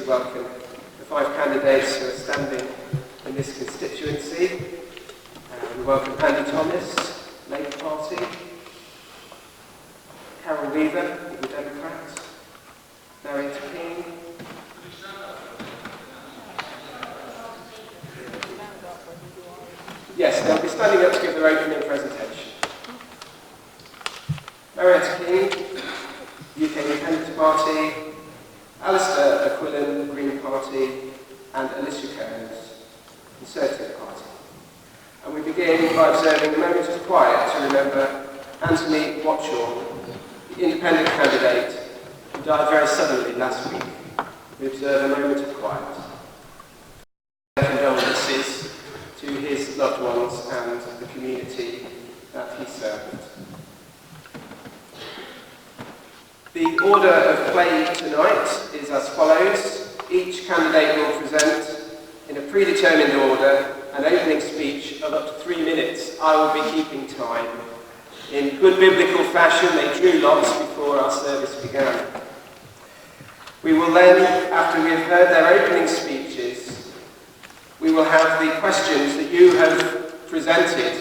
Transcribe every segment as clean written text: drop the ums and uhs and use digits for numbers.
welcome the 5 candidates who are standing in this constituency. We welcome Andy Thomas, Labour Party, Carol Weaver, the Democrats, Marietta King, yes, they'll be standing up to give their opening presentation. Marietta King, UK Independent Party, Alastair, McQuillan, Green Party, and Alicia, Kearns, Conservative Party. And we begin by observing a moment of quiet to remember Anthony Watchorn, the independent candidate who died very suddenly last week. We observe a moment of quiet. Condolences to his loved ones and the community that he served. The order of play tonight is as follows. Each candidate will present in a predetermined order an opening speech of up to 3 minutes. I will be keeping time. In good biblical fashion, they drew lots before our service began. We will then, after we have heard their opening speeches, we will have the questions that you have presented,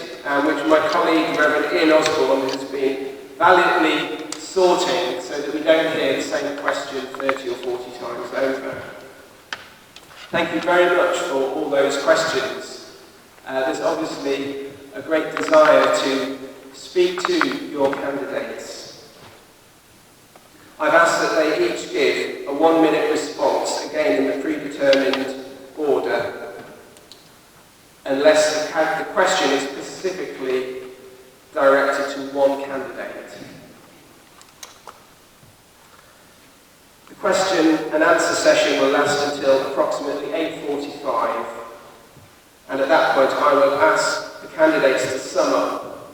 which my colleague, Reverend Ian Osborne, has been valiantly sorting so that we don't hear the same question 30 or 40 times over. Thank you very much for all those questions. There's obviously a great desire to speak to your candidates. I've asked that they each give a 1-minute response, again in the predetermined order, unless the question is specifically directed to one candidate. The question and answer session will last until approximately 8:45, and at that point I will ask the candidates to sum up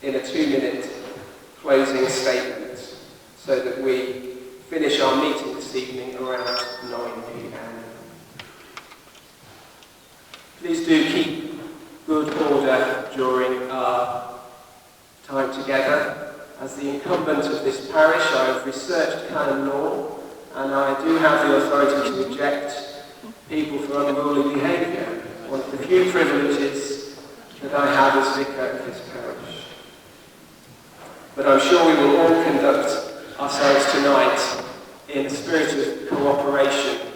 in a 2-minute closing statement so that we finish our meeting this evening around 9 p.m. Please do keep good order during our time together. As the incumbent of this parish, I have researched canon law, and I do have the authority to eject people for unruly behaviour, one of the few privileges that I have as vicar of this parish. But I'm sure we will all conduct ourselves tonight in a spirit of cooperation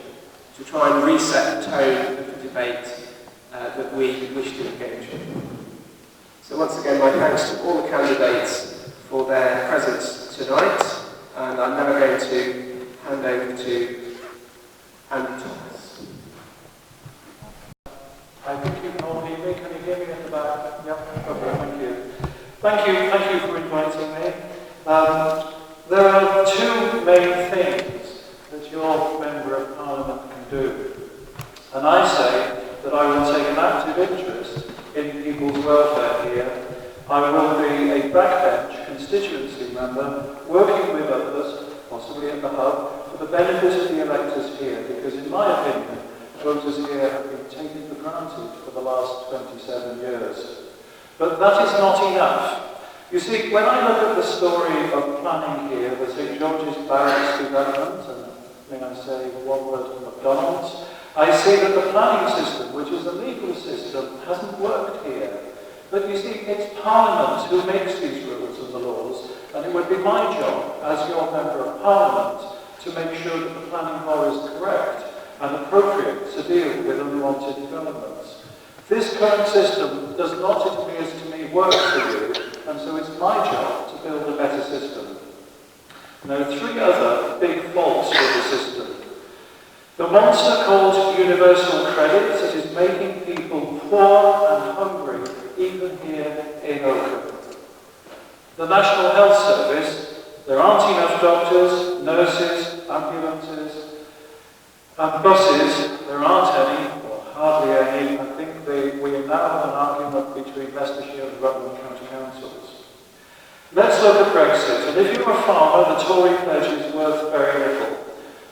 to try and reset the tone of the debate that we wish to engage in. So once again, my thanks to all the candidates for their presence tonight, and I'm now going to hand over to Andy Thomas. I think you can all hear me. Can you hear me at the back? Yep. Okay, thank you. Thank you for inviting me. There are 2 main things that your Member of Parliament can do. And I say that I will take an active interest in people's welfare here. I will be a backbench constituency member working with others, possibly at the hub, for the benefit of the electors here, because in my opinion, voters here have been taken for granted for the last 27 years. But that is not enough. You see, when I look at the story of planning here, the St George's Barracks development, and may I say one word on McDonald's, I see that the planning system, which is a legal system, hasn't worked here. But you see, it's Parliament who makes these rules and the laws, and it would be my job, as your Member of Parliament, to make sure that the planning law is correct and appropriate to deal with unwanted developments. This current system does not, it appears to me, work for you, and so it's my job to build a better system. There are 3 other big faults with the system. The monster called universal credit that is making people poor and hungry, even here in Oakham. The National Health Service, there aren't enough doctors, nurses, ambulances, and buses, there aren't any, or hardly any. I think we now have an argument between Leicestershire and Rutland County Councils. Let's look at Brexit, and if you're a farmer, the Tory pledge is worth very little.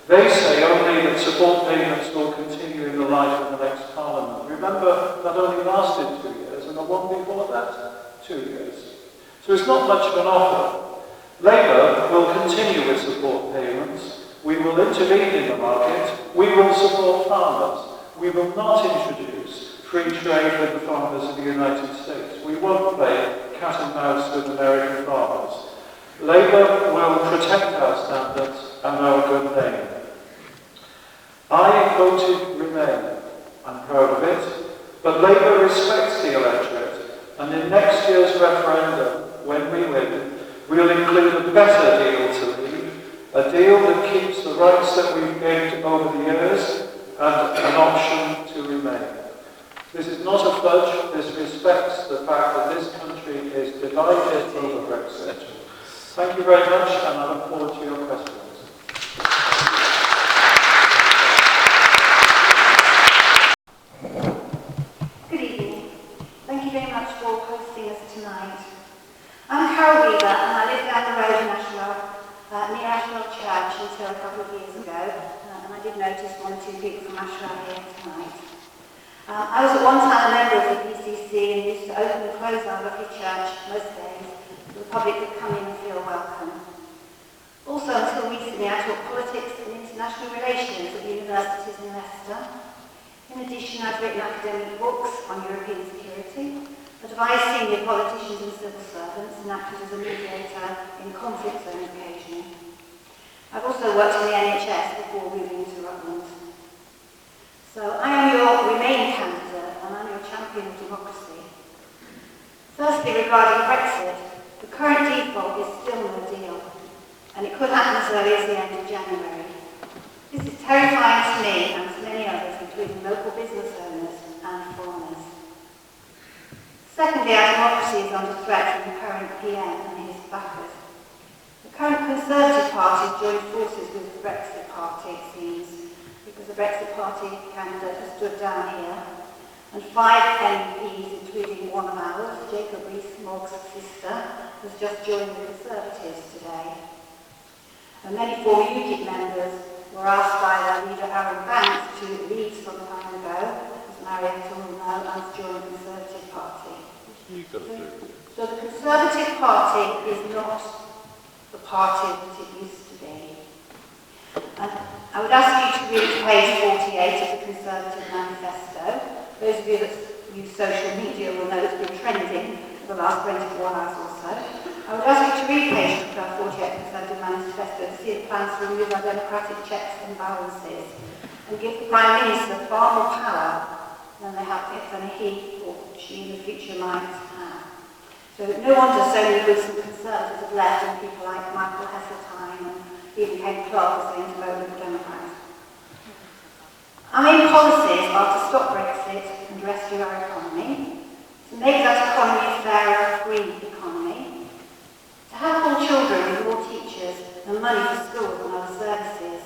They say only that support payments will continue in the life of the next Parliament. Remember, that only lasted 2 years, and the one before that, 2 years. So it's not much of an offer. Labour will continue with support payments. We will intervene in the market. We will support farmers. We will not introduce free trade with the farmers of the United States. We won't play cat and mouse with American farmers. Labour will protect our standards and our good name. I voted Remain. I'm proud of it. But Labour respects the electorate, and in next year's referendum, when we win, we'll include a better deal to leave, a deal that keeps the rights that we've gained over the years and an option to remain. This is not a fudge. This respects the fact that this country is divided over Brexit. Thank you very much, and I look forward to your questions. Good evening. Thank you very much for hosting us tonight. I'm Carol Weaver, and I lived down the road in near Ashwell Church until a couple of years ago, and I did notice one or two people from Ashwell here tonight. I was at one time a member of the PCC and used to open and close our lovely church most days so the public could come in and feel welcome. Also, until recently, I taught politics and international relations at universities in Leicester. In addition, I've written academic books on European security, advised senior politicians and civil servants, and acted as a mediator in conflict zones occasionally. I've also worked in the NHS before moving to Rutland. So I am your Remain candidate, and I'm your champion of democracy. Firstly, regarding Brexit, the current default is still no deal, and it could happen as early as the end of January. This is terrifying to me and to many others, including local business owners and farmers. Secondly, our democracy is under threat from the current PM and his backers. The current Conservative Party has joined forces with the Brexit Party, it seems, because the Brexit Party candidate has stood down here, and 5 MPs, including one of ours, Jacob Rees-Mogg's sister, has just joined the Conservatives today. And many former UKIP members were asked by their leader Aaron Banks to leave some time ago, as Marietta will know, and join the Conservative Party. So the Conservative Party is not the party that it used to be. And I would ask you to read page 48 of the Conservative Manifesto. Those of you that use social media will know it's been trending for the last 24 hours or so. I would ask you to read page 48 of the Conservative Manifesto to see the plans to remove our democratic checks and balances and give the Prime Minister far more power than he or she in the future might have. So no wonder so many Whigs and Conservatives have left, and people like Michael Heseltine and even Ken Clark are saying to vote with the Democrats. Our main policies are to stop Brexit and rescue our economy, to make that economy a fairer, green economy, to help all children with more teachers and money for schools and other services,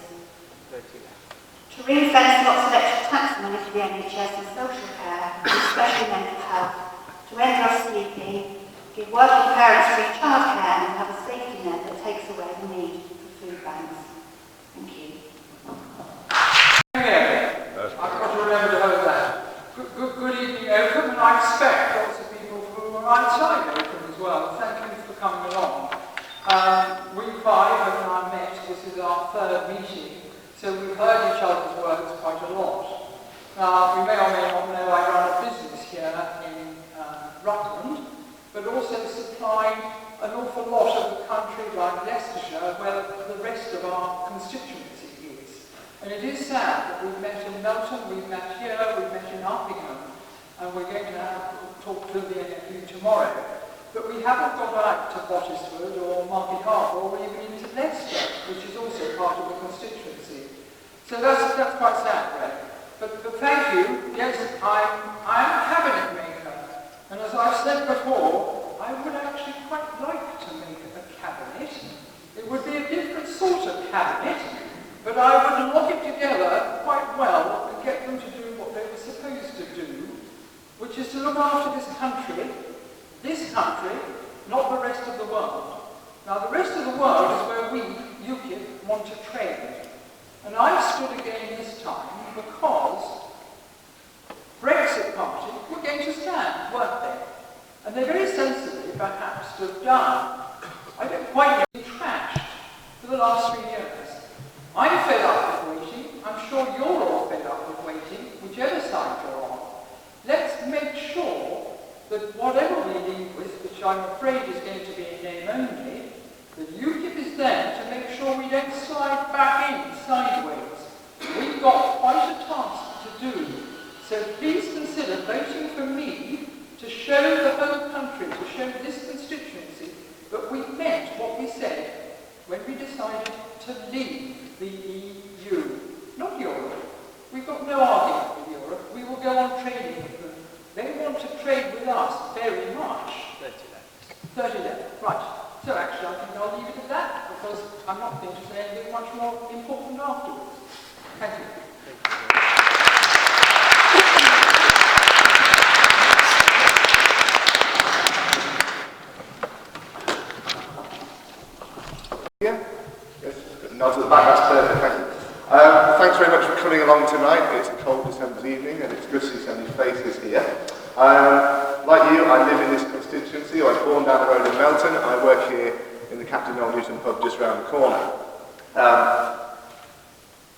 to ring-fence lots of extra tax money for the NHS and social care, especially mental health, to end rough sleeping, give working parents free childcare, and have a safety net that takes away the need for food banks. Thank you. I've got to remember to hold that. Good evening, Oakham, and I expect lots of people who are outside Oakham as well. Thank you for coming along. We 5 have now met. This is our 3rd meeting. So we've heard each other's words quite a lot. Now, we may or may not know I run a business here in Rutland, but also supply an awful lot of the country like Leicestershire, where the rest of our constituency is. And it is sad that we've met in Melton, we've met here, we've met in Oakham, and we're going to talk to the NFU tomorrow. But we haven't got out to Bottisford or Market Harbour or even into Leicester, which is also part of the constituency. So that's quite sad, Greg. But thank you. Yes, I'm a cabinet maker. And as I've said before, I would actually quite like to make a cabinet. It would be a different sort of cabinet, but I would lock it together quite well and get them to do what they were supposed to do, which is to look after this country, not the rest of the world. Now, the rest of the world is where we, UKIP, want to trade. And I've stood again this time because Brexit Party were going to stand, weren't they? And they very sensibly, perhaps, to have done. I don't quite know, been trashed for the last 3 years. I'm fed up with waiting. I'm sure you're all fed up with waiting, whichever side you're on. Let's make sure that whatever we leave with, which I'm afraid is going to be in name only, the UKIP is there to make sure we don't slide back in sideways. We've got quite a task to do. So please consider voting for me to show the whole country, to show this constituency that we meant what we said when we decided to leave the EU. Not Europe. We've got no argument with Europe. We will go on trading with them. They want to trade with us very much. 30 left. Right. So actually I think I'll leave it at that, because I'm not going to say anything much more important afterwards. Thank you. Yeah? Yes. Nods at the back, that's perfect, thank you. Thanks very much for coming along tonight. It's a cold December's evening and it's good to see so many faces here. Like you, I live in this constituency. I was born down the road in Melton. I work here in the Captain Noel Newton pub just round the corner.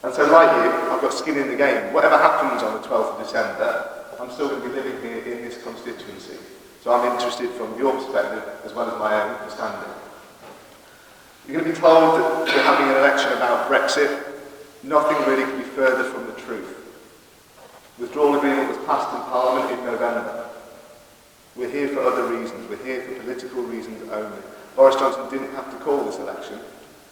And so like you, I've got skin in the game. Whatever happens on the 12th of December, I'm still going to be living here in this constituency. So I'm interested from your perspective as well as my own understanding. You're going to be told that we're having an election about Brexit. Nothing really could be further from the truth. The withdrawal agreement was passed in Parliament in November. We're here for other reasons. We're here for political reasons only. Boris Johnson didn't have to call this election.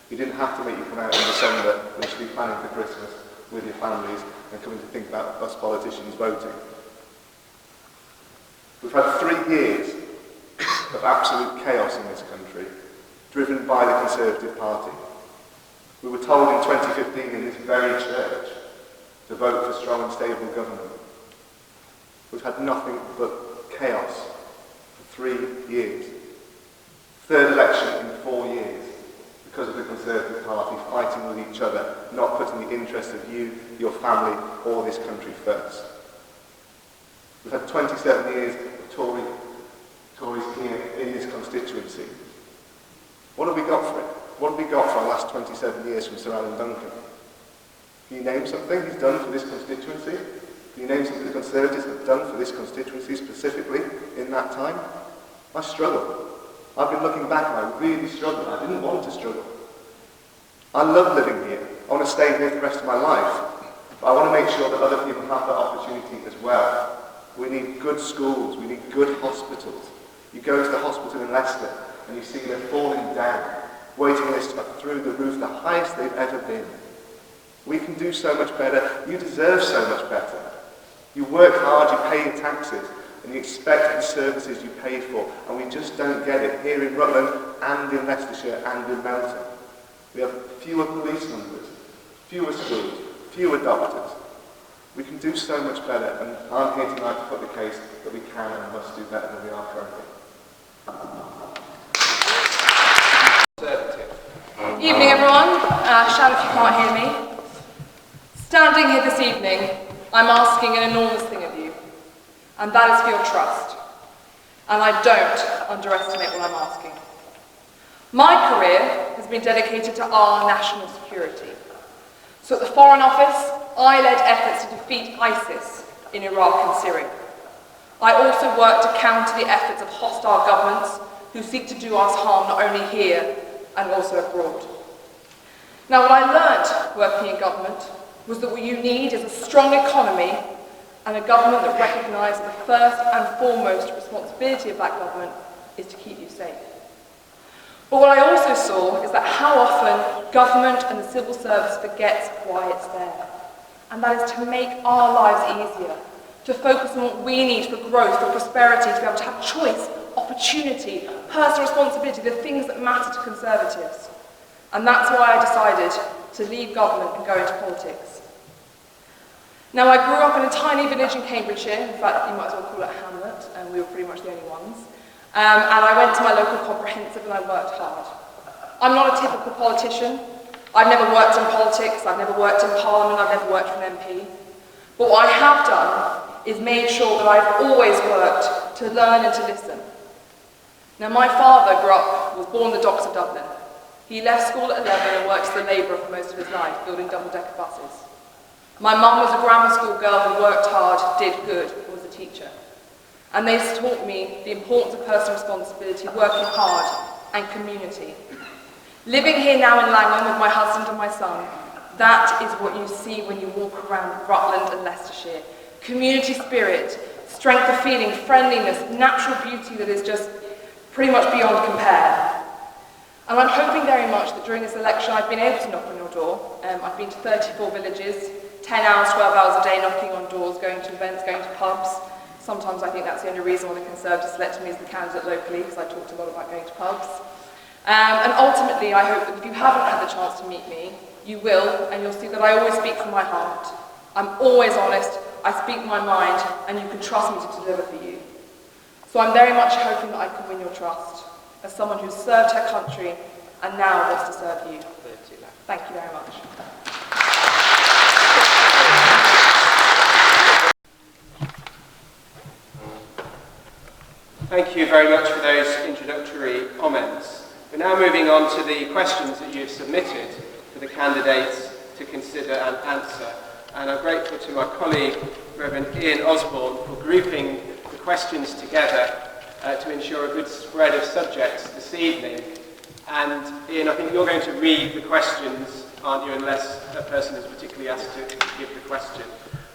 He didn't have to make you come out in December when you should be planning for Christmas with your families and coming to think about us politicians voting. We've had 3 years of absolute chaos in this country, driven by the Conservative Party. We were told in 2015 in this very church to vote for strong and stable government. We've had nothing but chaos for 3 years. 3rd election in 4 years because of the Conservative Party fighting with each other, not putting the interests of you, your family, or this country first. We've had 27 years of Tories here in this constituency. What have we got for it? What have we got for our last 27 years from Sir Alan Duncan? Can you name something he's done for this constituency? Can you name something the Conservatives have done for this constituency specifically in that time? I struggle. I've been looking back and I really struggled. I didn't want to struggle. I love living here. I want to stay here for the rest of my life. But I want to make sure that other people have that opportunity as well. We need good schools. We need good hospitals. You go to the hospital in Leicester and you see they're falling down. Waiting lists are through the roof, the highest they've ever been. We can do so much better. You deserve so much better. You work hard, you pay your taxes, and you expect the services you paid for, and we just don't get it here in Rutland and in Leicestershire and in Melton. We have fewer police numbers, fewer schools, fewer doctors. We can do so much better, and I'm here tonight to put the case that we can and must do better than we are currently. Evening everyone, shout if you can't hear me. Standing here this evening, I'm asking an enormous thing of you, and that is for your trust. And I don't underestimate what I'm asking. My career has been dedicated to our national security. So at the Foreign Office, I led efforts to defeat ISIS in Iraq and Syria. I also worked to counter the efforts of hostile governments who seek to do us harm not only here, and also abroad. Now, what I learned working in government was that what you need is a strong economy and a government that recognises the first and foremost responsibility of that government is to keep you safe. But what I also saw is that how often government and the civil service forgets why it's there. And that is to make our lives easier, to focus on what we need for growth, for prosperity, to be able to have choice, opportunity, personal responsibility, the things that matter to Conservatives. And that's why I decided to leave government and go into politics. Now, I grew up in a tiny village in Cambridgeshire. In fact, you might as well call it a hamlet, and we were pretty much the only ones. And I went to my local comprehensive and I worked hard. I'm not a typical politician. I've never worked in politics, I've never worked in Parliament, I've never worked for an MP. But what I have done is made sure that I've always worked to learn and to listen. Now, my father was born in the docks of Dublin. He left school at 11 and worked as a labourer for most of his life, building double-decker buses. My mum was a grammar school girl who worked hard, did good, and was a teacher. And they taught me the importance of personal responsibility, working hard, and community. Living here now in Langham with my husband and my son, that is what you see when you walk around Rutland and Leicestershire. Community spirit, strength of feeling, friendliness, natural beauty that is just pretty much beyond compare. And I'm hoping very much that during this election I've been able to knock on your door. I've been to 34 villages, 10 hours, 12 hours a day knocking on doors, going to events, going to pubs. Sometimes I think that's the only reason why the Conservatives selected me as the candidate locally, because I talked a lot about going to pubs. And ultimately, I hope that if you haven't had the chance to meet me, you will, and you'll see that I always speak from my heart. I'm always honest, I speak my mind, and you can trust me to deliver for you. So I'm very much hoping that I can win your trust, as someone who's served her country and now wants to serve you. Thank you very much. Thank you very much for those introductory comments. We're now moving on to the questions that you've submitted for the candidates to consider and answer. And I'm grateful to my colleague, Reverend Ian Osborne, for grouping the questions together to ensure a good spread of subjects this evening. And Ian, I think you're going to read the questions, aren't you, unless a person is particularly asked to give the question.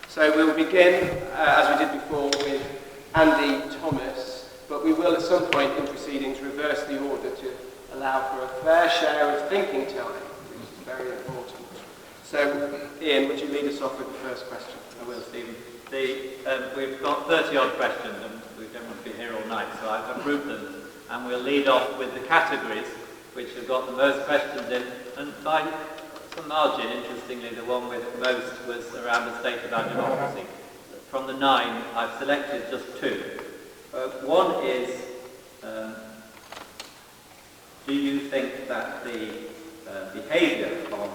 So we'll begin, as we did before, with Andy Thomas. But we will at some point in proceedings reverse the order to allow for a fair share of thinking time, which is very important. So, Ian, would you lead us off with the first question? I will, Stephen. We've got 30-odd questions, and we don't want to be here all night, so I've grouped them. And we'll lead off with the categories, which have got the most questions in. And by some margin, interestingly, the one with most was around the state of our democracy. From the 9, I've selected just 2. One is, do you think that the behaviour of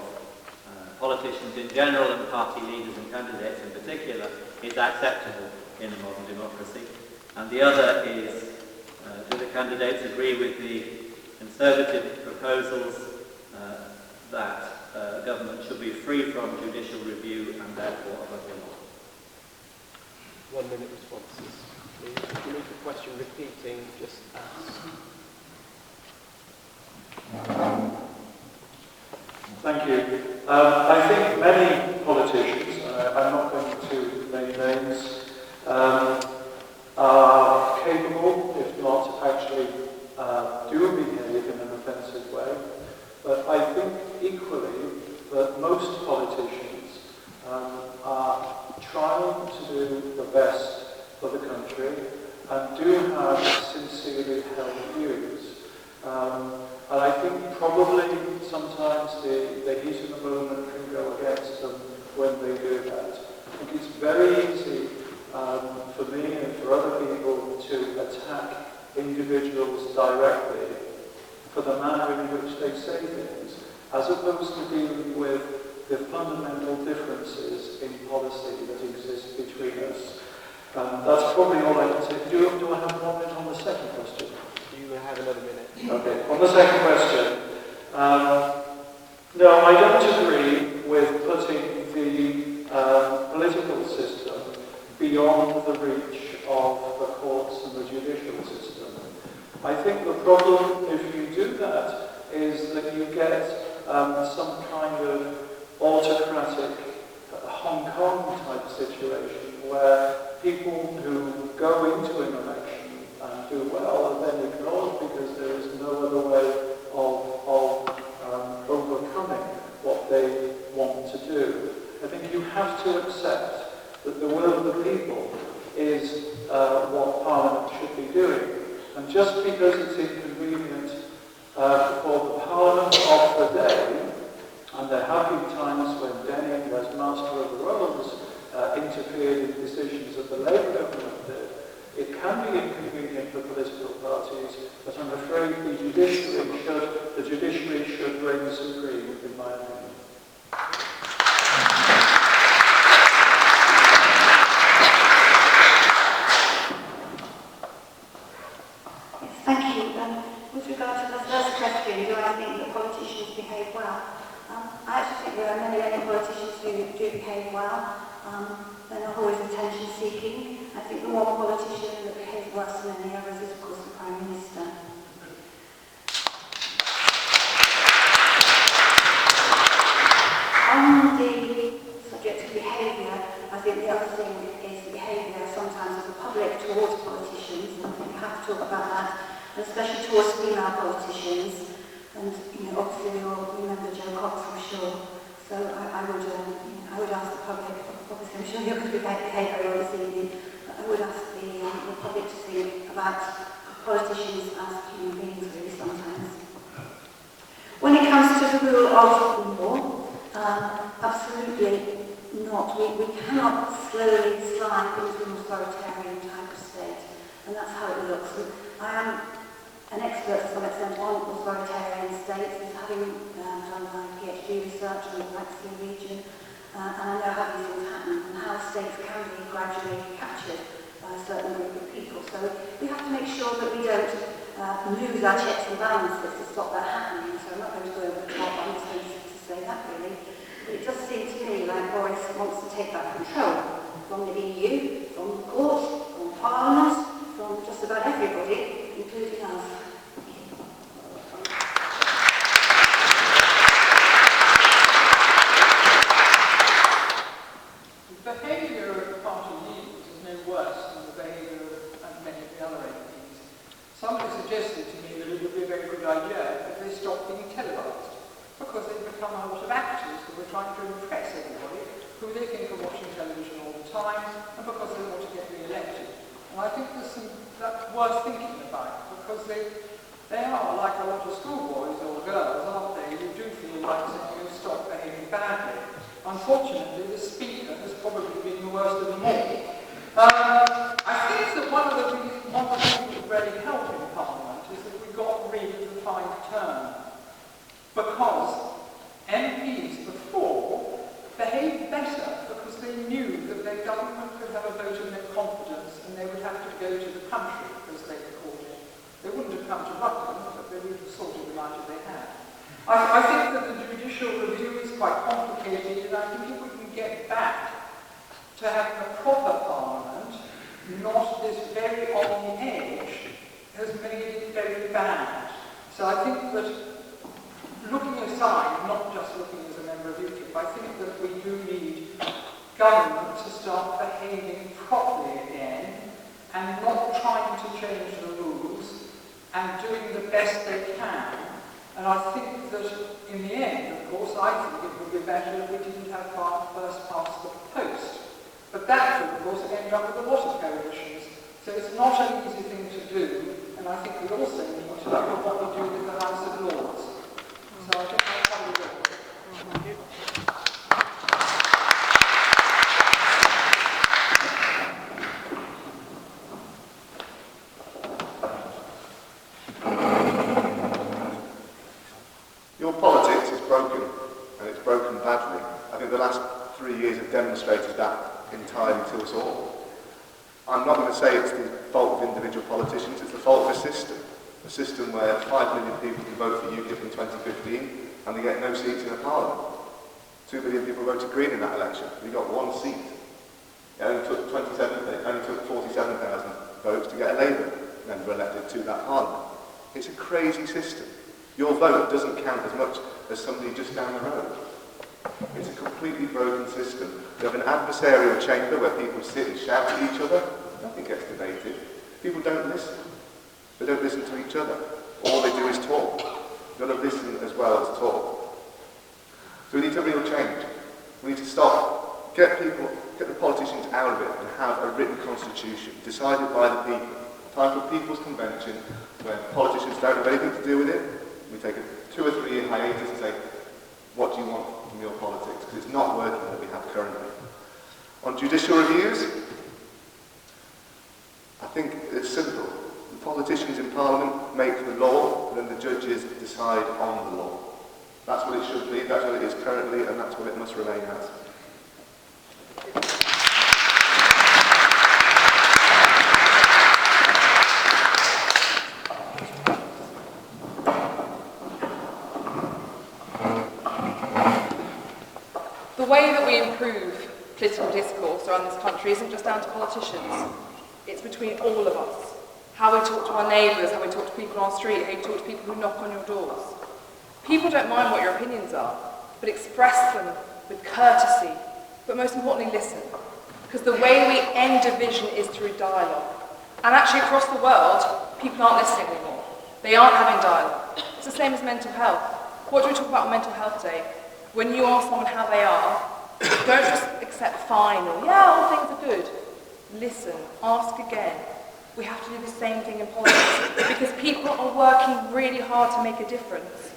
politicians in general and party leaders and candidates in particular is acceptable in a modern democracy? And the other is, do the candidates agree with the Conservative proposals that government should be free from judicial review and therefore above the law? 1 minute responses. If you need the question repeating, just ask. Thank you. I think many politicians, I'm not going to name names, are capable, if not actually do behave in an offensive way. But I think equally that most politicians are trying to do the best for the country and do have sincerely held views. And I think probably sometimes the heat of the moment can go against them when they do that. I think it's very easy for me and for other people to attack individuals directly for the manner in which they say things, as opposed to dealing with the fundamental differences in policy that exist between us. That's probably all I can say. Do I have 1 minute on the second question? You have another minute. Okay, on the second question. No, I don't agree with putting the political system beyond the reach of the courts and the judicial system. I think the problem, if you do that, is that you get some kind of autocratic Hong Kong type situation where people who go into an election and do well are then ignored because there is no other way of overcoming what they want to do. I think you have to accept that the will of the people is what Parliament should be doing. And just because it's inconvenient for the Parliament of the day, and there have been times when Denning, as Master of the Rolls, interfered in decisions that the Labour government did, it can be inconvenient for political parties, but I'm afraid the judiciary should reign supreme, in my opinion. Thank you. with regard to the first question, do I think that politicians behave well? I actually think there are many politicians who do behave well. They're not always attention-seeking. I think the one politician that behaves worse than any others is, of course, the Prime Minister. On the subject of behaviour, I think the other thing is the behaviour sometimes of the public towards politicians, and I think we have to talk about that, and especially towards female politicians. And obviously we all remember Jo Cox, I'm sure. So I would ask the public, obviously I'm sure you're going to be behaving very well this evening, but I would ask the public to think about politicians as human beings really sometimes. When it comes to the rule of law, absolutely not. We cannot slowly slide into an authoritarian type of state, and that's how it looks. I am an expert to some extent on authoritarian states, as having done my PhD research on the Black Sea region, and I know how these things happen and how states can be gradually captured by a certain group of people. So we have to make sure that we don't lose our checks and balances to stop that happening. So I'm not going to go over the top, I'm just going to say that really. But it does seem to me like Boris wants to take that control from the EU, from the court, from Parliament, from just about everybody, including us. The behaviour of the party leaders is no worse than the behaviour of many of the other MPs. Somebody suggested to me that it would be a very good idea if they stopped being televised, because they've become a lot of actors who are trying to impress everybody, who they think are watching television all the time, and because they want to get re-elected. And I think that's worth thinking about, because they are like a lot of schoolboys or girls, aren't they? You do feel like saying you stop behaving badly. Unfortunately, the speaker has probably been the worst of them all. I think that one of the things that would really help in Parliament is that we got rid of the 5-term, because MPs before behaved better because they knew that their government could have a vote of no confidence and they would have to go to the country, as they called it. They wouldn't have come to Rutland, but they would have sorted them out if they had. I think that the judicial review is quite complicated, and I think if we can get back to having a proper Parliament, not this very on the edge, has made it very bad. So I think that, looking aside, not just looking as a member of UKIP, I think that we do need government to start behaving properly again and not trying to change the rules and doing the best they can. And I think that in the end, of course, I think it would be better if we didn't have first past the post. But that could, of course, end up with a lot of coalitions. So it's not an easy thing to do, and I think we also need to look at what we do with the House of Lords. So I think that's how we do it. Thank you. Your politics is broken, and it's broken badly. I think the last 3 years have demonstrated that entirely to us all. I'm not going to say it's the fault of individual politicians, it's the fault of a system where 5 million people can vote for UKIP in 2015 and they get no seats in a parliament. 2 million people voted Green in that election. We got 1 seat. It only took 47,000 votes to get a Labour member elected to that parliament. It's a crazy system. Your vote doesn't count as much as somebody just down the road. It's a completely broken system. We have an adversarial chamber where people sit and shout at each other. Nothing gets debated. People don't listen. They don't listen to each other. All they do is talk. You've got to listen as well as talk. So we need a real change. We need to stop, get the politicians out of it and have a written constitution decided by the people. Time for People's Convention where politicians don't have anything to do with it. We take a 2 or 3 year hiatus and say, what do you want from your politics? Because it's not working that we have currently. On judicial reviews, I think it's simple. The politicians in Parliament make the law, and then the judges decide on the law. That's what it should be, that's what it is currently, and that's what it must remain as. improve political discourse around this country isn't just down to politicians. It's between all of us. How we talk to our neighbours, how we talk to people on our street, how you talk to people who knock on your doors. People don't mind what your opinions are, but express them with courtesy, but most importantly, listen. Because the way we end division is through dialogue. And actually across the world, people aren't listening anymore. They aren't having dialogue. It's the same as mental health. What do we talk about on Mental Health Day? When you ask someone how they are, don't just accept fine or, yeah, all things are good. Listen, ask again. We have to do the same thing in politics because people are working really hard to make a difference.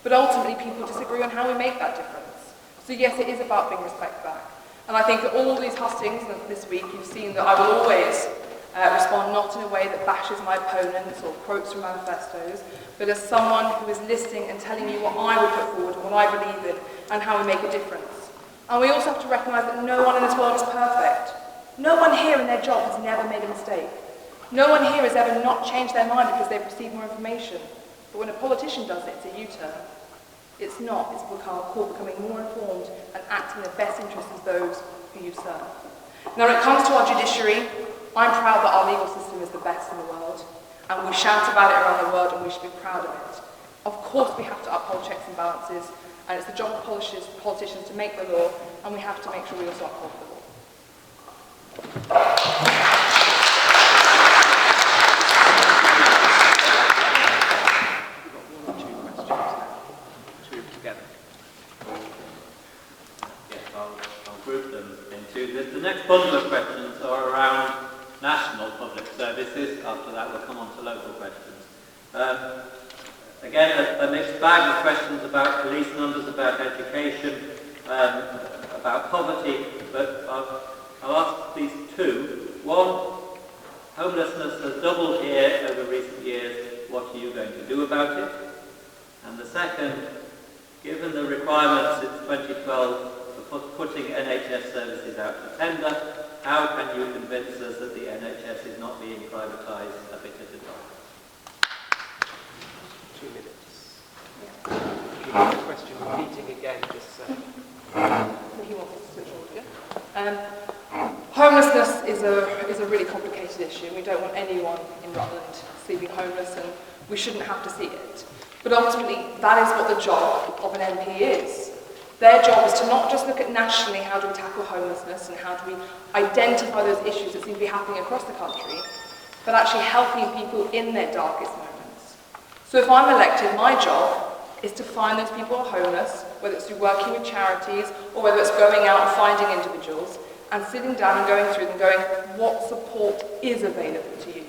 But ultimately, people disagree on how we make that difference. So yes, it is about bringing respect back. And I think at all these hustings this week, you've seen that I will always respond not in a way that bashes my opponents or quotes from manifestos, but as someone who is listening and telling you what I would put forward and what I believe in and how we make a difference. And we also have to recognise that no one in this world is perfect. No one here in their job has never made a mistake. No one here has ever not changed their mind because they've received more information. But when a politician does it, it's a U-turn. It's not. It's called becoming more informed and acting in the best interests of those who you serve. Now, when it comes to our judiciary, I'm proud that our legal system is the best in the world, and we shout about it around the world, and we should be proud of it. Of course, we have to uphold checks and balances, and it's the job of politicians to make the law, and we have to make sure we also uphold the law. The next bundle of questions are around national public services. After that, we'll come on to local questions. Again, a mixed bag of questions about police numbers, about education, about poverty, but I'll ask these two. One, homelessness has doubled here over recent years. What are you going to do about it? And the second, given the requirements since 2012 for putting NHS services out to tender, how can you convince us that the NHS is not being privatised a bit at a time? 2 minutes. If you have the question repeating again, just say. He wants us to switch order. Homelessness is a really complicated issue. We don't want anyone in Rutland sleeping homeless, and we shouldn't have to see it. But ultimately, that is what the job of an MP is. Their job is to not just look at nationally how do we tackle homelessness and how do we identify those issues that seem to be happening across the country, but actually helping people in their darkest moments. So if I'm elected, my job is to find those people who are homeless, whether it's through working with charities or whether it's going out and finding individuals and sitting down and going through them going, what support is available to you?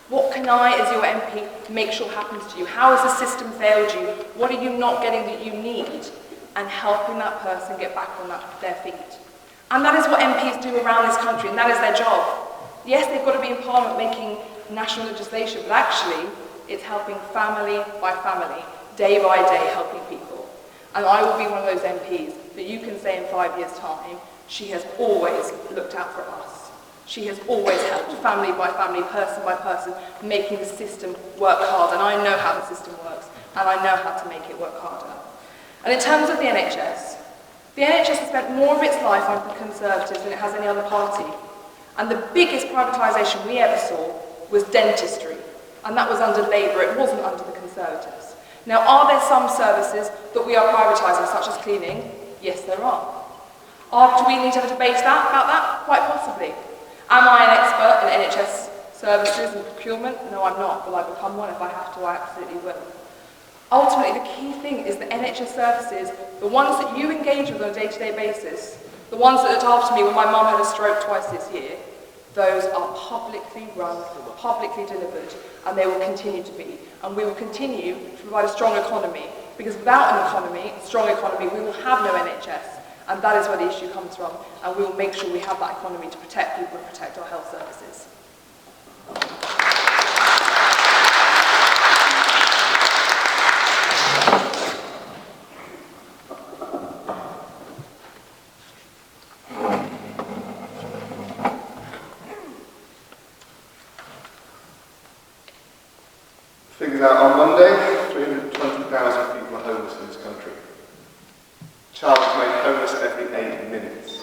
What can I, as your MP, make sure happens to you? How has the system failed you? What are you not getting that you need? And helping that person get back on their feet. And that is what MPs do around this country, and that is their job. Yes, they've got to be in Parliament making national legislation, but actually, it's helping family by family, day by day, helping people. And I will be one of those MPs that you can say in 5 years' time, she has always looked out for us. She has always helped, family by family, person by person, making the system work hard. And I know how the system works, and I know how to make it work harder. And in terms of the NHS has spent more of its life under the Conservatives than it has any other party. And the biggest privatisation we ever saw was dentistry. And that was under Labour, it wasn't under the Conservatives. Now, are there some services that we are privatising, such as cleaning? Yes, there are. Do we need to have a debate about that? Quite possibly. Am I an expert in NHS services and procurement? No, I'm not. Will I become one? If I have to, I absolutely will. Ultimately, the key thing is that NHS services, the ones that you engage with on a day-to-day basis, the ones that looked after me when my mum had a stroke twice this year, those are publicly run, publicly delivered, and they will continue to be. And we will continue to provide a strong economy, because without an economy, a strong economy, we will have no NHS. And that is where the issue comes from, and we will make sure we have that economy to protect people and protect our health services. Figured out on Monday, 320,000 people are homeless in this country. A child is made homeless every 8 minutes.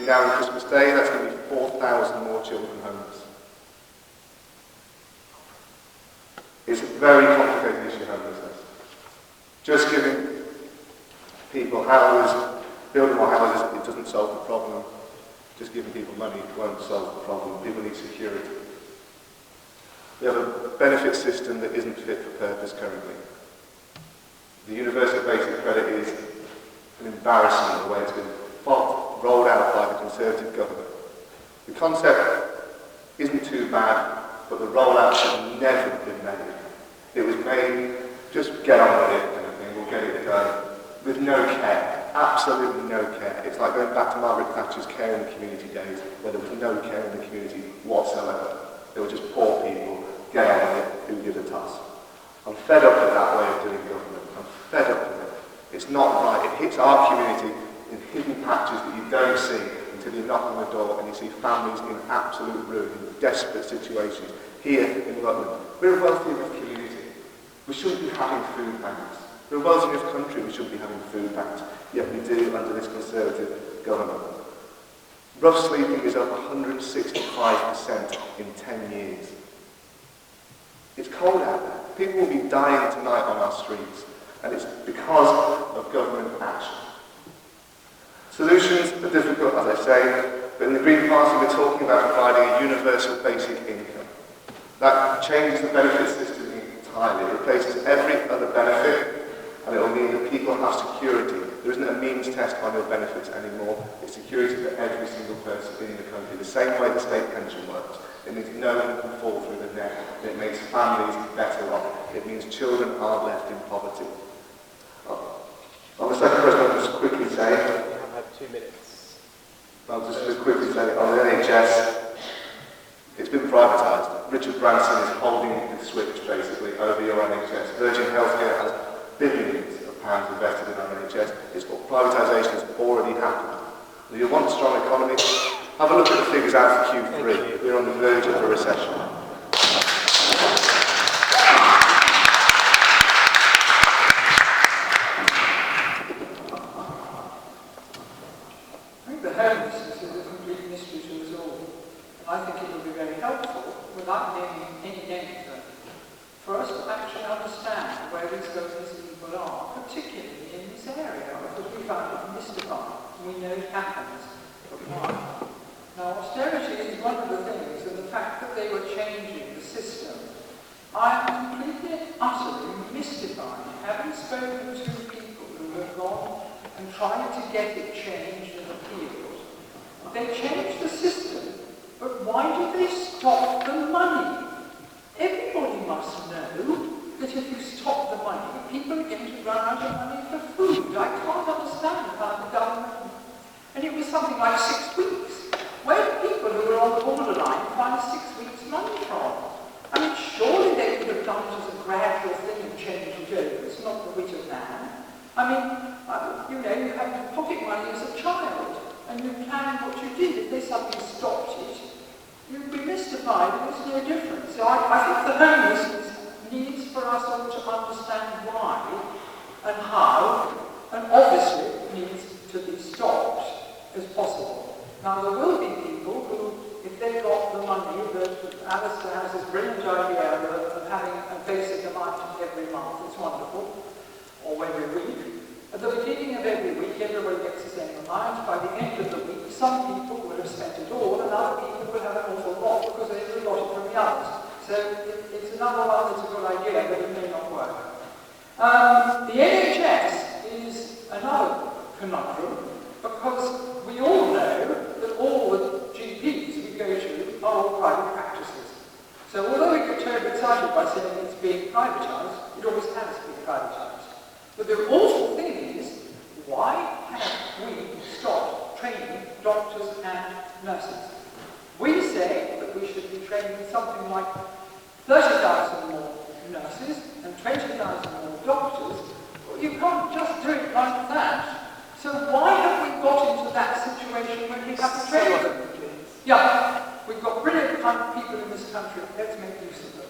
between now and Christmas Day, that's going to be 4,000 more children homeless. It's a very complicated issue, homelessness. Just giving people houses, building more houses, it doesn't solve the problem. Just giving people money won't solve the problem. People need security. We have a benefit system that isn't fit for purpose currently. The universal basic credit is an embarrassment the way it's been rolled out by the Conservative government. The concept isn't too bad, but the rollout should never have been made. It was made, just get on with it kind of thing, we'll get it done, with no care, absolutely no care. It's like going back to Margaret Thatcher's care in the community days, where there was no care in the community whatsoever. They were just poor people, get on with it, who did a toss. I'm fed up with that way of doing government. I'm fed up with it. It's not right. It hits our community in hidden patches that you don't see until you knock on the door and you see families in absolute ruin, in desperate situations. Here in Rutland, we're a wealthy enough community. We shouldn't be having food banks. We're a wealthy enough country, we shouldn't be having food banks. Yet we do under this Conservative government. Rough sleeping is up 165% in 10 years. It's cold out there. People will be dying tonight on our streets, and it's because of government action. Solutions are difficult, as I say, but in the Green Party we're talking about providing a universal basic income. That changes the benefit system entirely. It replaces every other benefit, and it will mean that people have security. There isn't a means test on your benefits anymore. It's security for every single person in the country, the same way the state pension works. It means no one can fall through the net. It makes families better off. It means children aren't left in poverty. On the second question, I'll just quickly say... You have 2 minutes. I'll just quickly say, on the NHS, it's been privatised. Richard Branson is holding the switch, basically, over your NHS. Virgin Healthcare has billions of pounds invested in our NHS. Privatisation has already happened. If you want a strong economy, have a look at the figures out for Q3. We're on the verge of a recession. I think the homelessness is a complete mystery to us all. And I think it will be very helpful, without naming any names, for us to actually understand where these homeless people are, particularly in this area, because we found it mystifying. We know it happens, but why? Now, austerity is one of the things, and the fact that they were changing the system, I am completely and utterly mystified, having spoken to people who have gone and tried to get it changed and appealed. They changed the system, but why did they stop the money? Everybody must know that if you stop the money, people are going to run out of money for food. I can't understand how the government... And it was something like 6 weeks. Where do people who are on the borderline find 6 weeks' money from? I mean, surely they could have done it as a gradual thing and changed it over. It's not the wit of man. I mean, you know, you have pocket money as a child, and you plan what you did. If they suddenly stopped it, you'd be mystified, and there's no difference. So I think the homelessness needs for us all to understand why and how, and obviously it needs to be stopped as possible. Now there will be people who, if they've got the money, that Alastair has this brilliant idea of having a basic amount every month, it's wonderful, or every week. At the beginning of every week, everybody gets the same amount. By the end of the week, some people will have spent it all, and other people will have an awful lot because they've got it from the others. So it's another one that's a good idea, but it may not work. The NHS is another conundrum, because we all know that all the GPs we go to are all private practices. So although we get terribly excited by saying it's being privatised, it always has been privatised. But the awful thing is, why have we stopped training doctors and nurses? We say that we should be training something like 30,000 more nurses and 20,000 more doctors. Well, you can't just do it like that. So why have we got into that situation when we have to train them? Yeah, we've got brilliant kind of people in this country. Let's make use of them.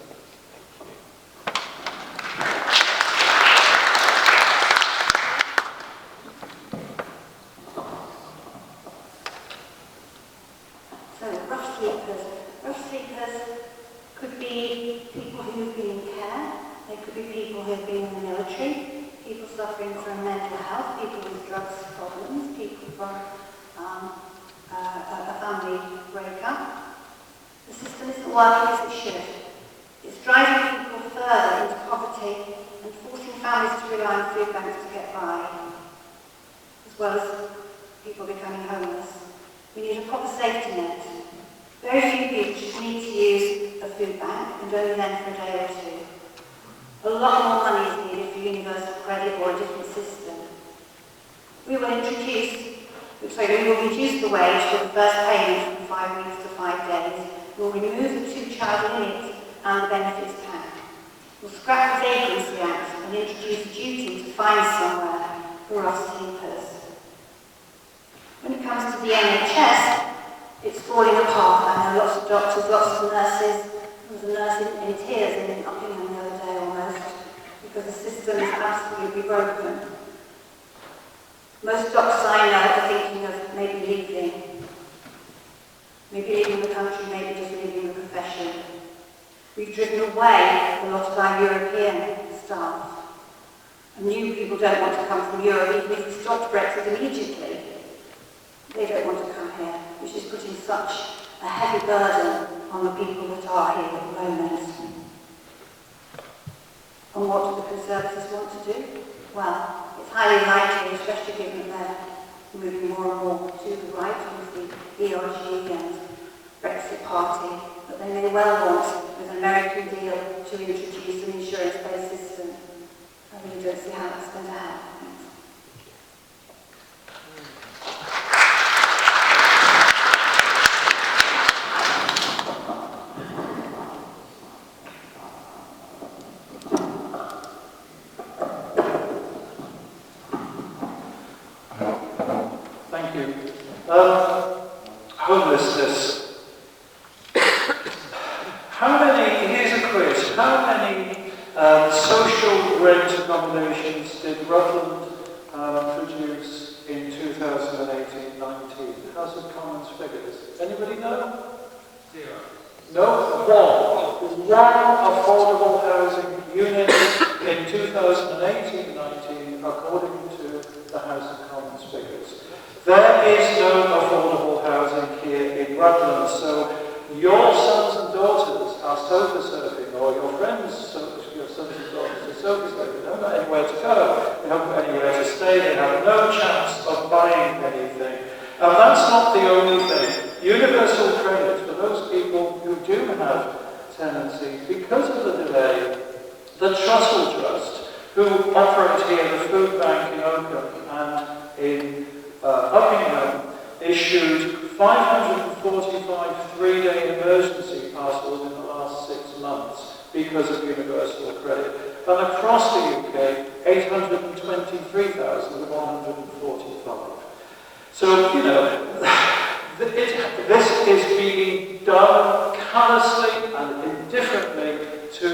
people who've been in care, they could be people who've been in the military, people suffering from mental health, people with drugs problems, people from a family breakup. The system isn't working as it should. It's driving people further into poverty and forcing families to rely on food banks to get by, as well as people becoming homeless. We need a proper safety net. Very few people just need to use a food bank, and only then for a day or two. A lot more money is needed for universal credit or a different system. We will reduce the wage for the first payment from 5 weeks to 5 days. We'll remove the two-child limit and the benefits cap. We'll scrap the Vagrancy Act and introduce a duty to find somewhere for us sleepers. When it comes to the NHS, it's falling apart. I know lots of doctors, lots of nurses. There was a nurse in tears in Oakham the other day almost, because the system is absolutely broken. Most doctors I know are thinking of maybe leaving the country, maybe just leaving the profession. We've driven away a lot of our European staff. And new people don't want to come from Europe, even if we stopped Brexit immediately. They don't want to come here, which is putting such a heavy burden on the people that are here at the moment. And what do the Conservatives want to do? Well, it's highly likely, especially given that they're moving more and more to the right with the ERG and Brexit Party, that they may well want, with an American deal, to introduce an insurance-based system. I really don't see how that's going to happen. Thank you. Homelessness. Here's a quiz. How many social rent accommodations did Rutland produce in 2018-19? House of Commons figures. Anybody know? 0. No? 1. There's one affordable housing unit in 2018-19 according to the House of Commons figures. There is no affordable housing here in Rutland, so your sons and daughters are sofa surfing, or your friends, your sons and daughters are sofa surfing. They haven't got anywhere to go, they haven't got anywhere to stay, they have no chance of buying anything. And that's not the only thing. Universal credit for those people who do have tenancies, because of the delay, the Trussell Trust, who operate here the food bank in Oakham and in Buckingham, issued 545 three-day emergency parcels in the last 6 months because of universal credit. And across the UK, 823,145. So, you know, this is being done callously and indifferently to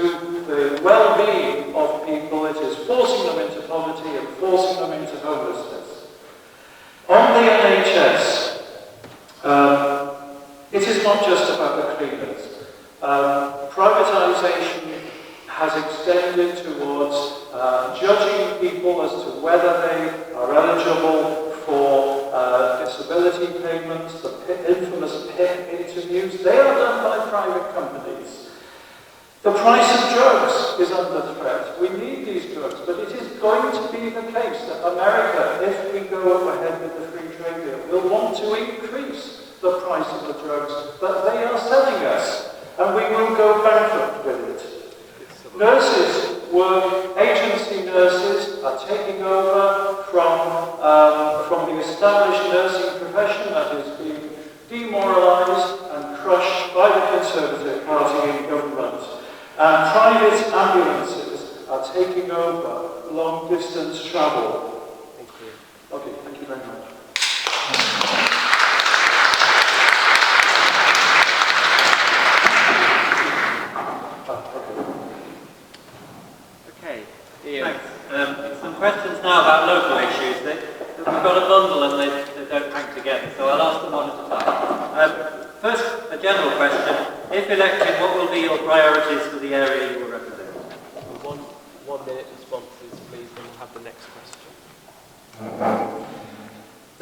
the well-being of people. It is forcing them into poverty and forcing them into homelessness. On the NHS, it is not just about the cleaners. Privatisation has extended towards judging people as to whether they are eligible for disability payments, the infamous PIP interviews. They are done by private companies. The price of drugs is under threat. We need these drugs, but it is going to be the case that America, if we go ahead with the free trade deal, will want to increase the price of the drugs that they are selling us, and we will go bankrupt with it. Nurses work, agency nurses are taking over from the established nursing profession that is being demoralised and crushed by the Conservative Party in government. And private ambulances are taking over long-distance travel. Thank you. Okay, thank you very much. Okay, thanks. Some questions now about local issues. We've got a bundle and they don't hang together, so I'll ask them one at a time. First, a general question. If elected, what will be your priorities for the area you will represent? 1 minute responses, please, and we'll have the next question.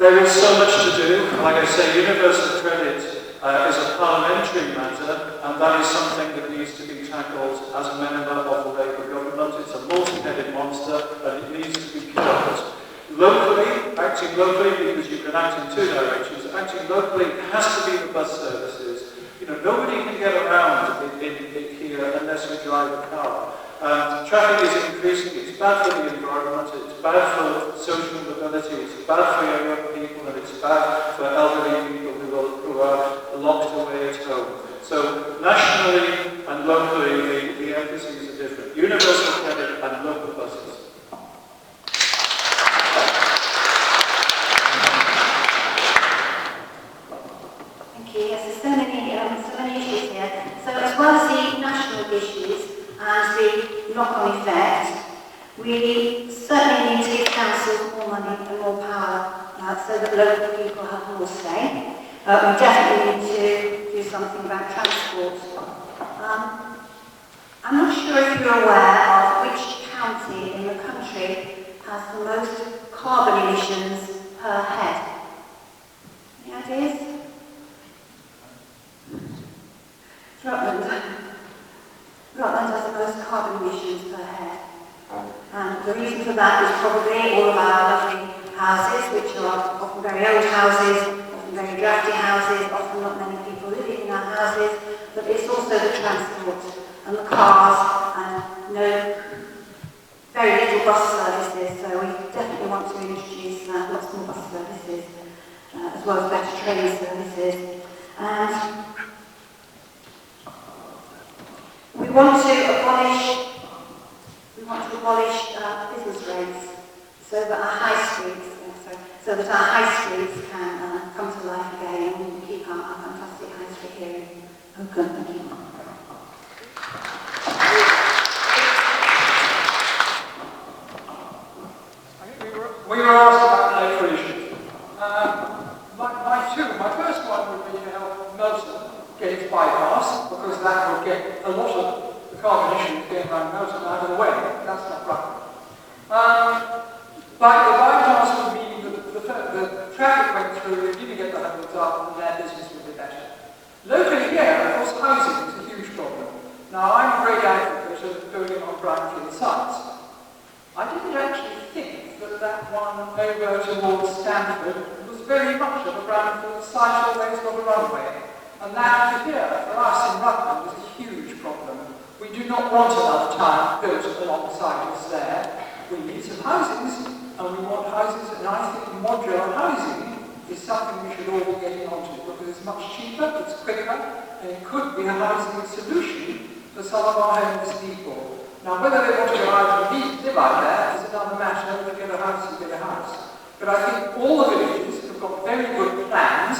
There is so much to do. Like I say, universal credit is a parliamentary matter, and that is something that needs to be tackled as a member of the Labour government. It's a multi-headed monster, and it needs to be killed. Locally, acting locally, because you can act in two directions, acting locally has to be the bus services. You know, nobody can get around in here unless you drive a car. Traffic is increasing, it's bad for the environment, it's bad for social mobility, it's bad for young people, and it's bad for elderly people who are locked away at home. So nationally and locally, the emphases are different. Universal credit and local buses. Thank you. Yes, there's so many issues here. So as well as the national issues and the knock-on effect, we certainly need to give councils more money and more power so that local people have more say. We definitely need to do something about transport. I'm not sure if you're aware of which county in the country has the most carbon emissions per head. Any ideas? Rutland. Rutland has the most carbon emissions per head. And the reason for that is probably all of our lovely houses, which are often very old houses, often very drafty houses, often not many people living in our houses, but it's also the transport and the cars and very little bus services. So we definitely want to introduce lots more bus services as well as better train services. And we want to abolish business rates so that our high streets can come to life again and we can keep our fantastic high street here in Oakham. Thank you. We were asked about the local issues. My first one would be to help Melton get its bypass, because that would get a lot of the carbon issues getting around Melton out of the way. That's not right. But the bypass would mean that the traffic went through, it didn't get the homes up, and their business would be better. Locally here, of course, housing is a huge problem. Now, I'm a great advocate of building on brownfield sites. I didn't actually think that one over towards Stanford was very much of a brownfield site, always got a runway. And that here, for us in Rutland, is a huge problem. We do not want another town built alongside us there. We need some houses, and we want houses, and I think modular housing is something we should all be getting onto, because it's much cheaper, it's quicker, and it could be a housing solution for some of our homeless people. Now, whether they want to go out and live out there is another matter. If you get a house, you get a house. But I think all the villages have got very good plans,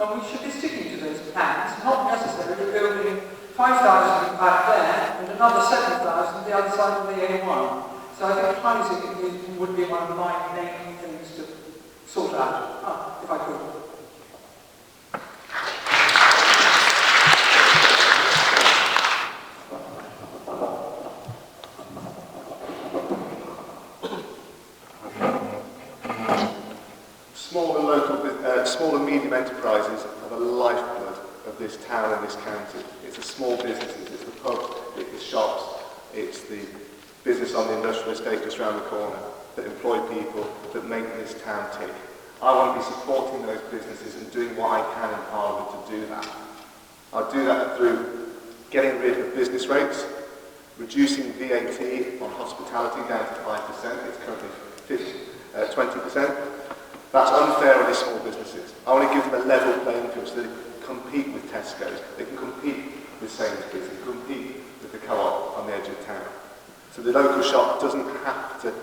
and we should be sticking to those plans, not necessarily building 5,000 back there and another 7,000 the other side of the A1. So I think housing would be one of my main things to sort out, if I could. Small and medium enterprises are the lifeblood of this town and this county. It's the small businesses, it's the pubs, it's the shops, it's the business on the industrial estate just around the corner that employ people, that make this town tick. I want to be supporting those businesses and doing what I can in Parliament to do that. I'll do that through getting rid of business rates, reducing VAT on hospitality down to 5%, it's currently 20%. That's unfair on these small businesses. I want to give them a level playing field so they can compete with Tesco's, they can compete with Sainsbury's, they can compete with the co-op on the edge of town. So the local shop doesn't have to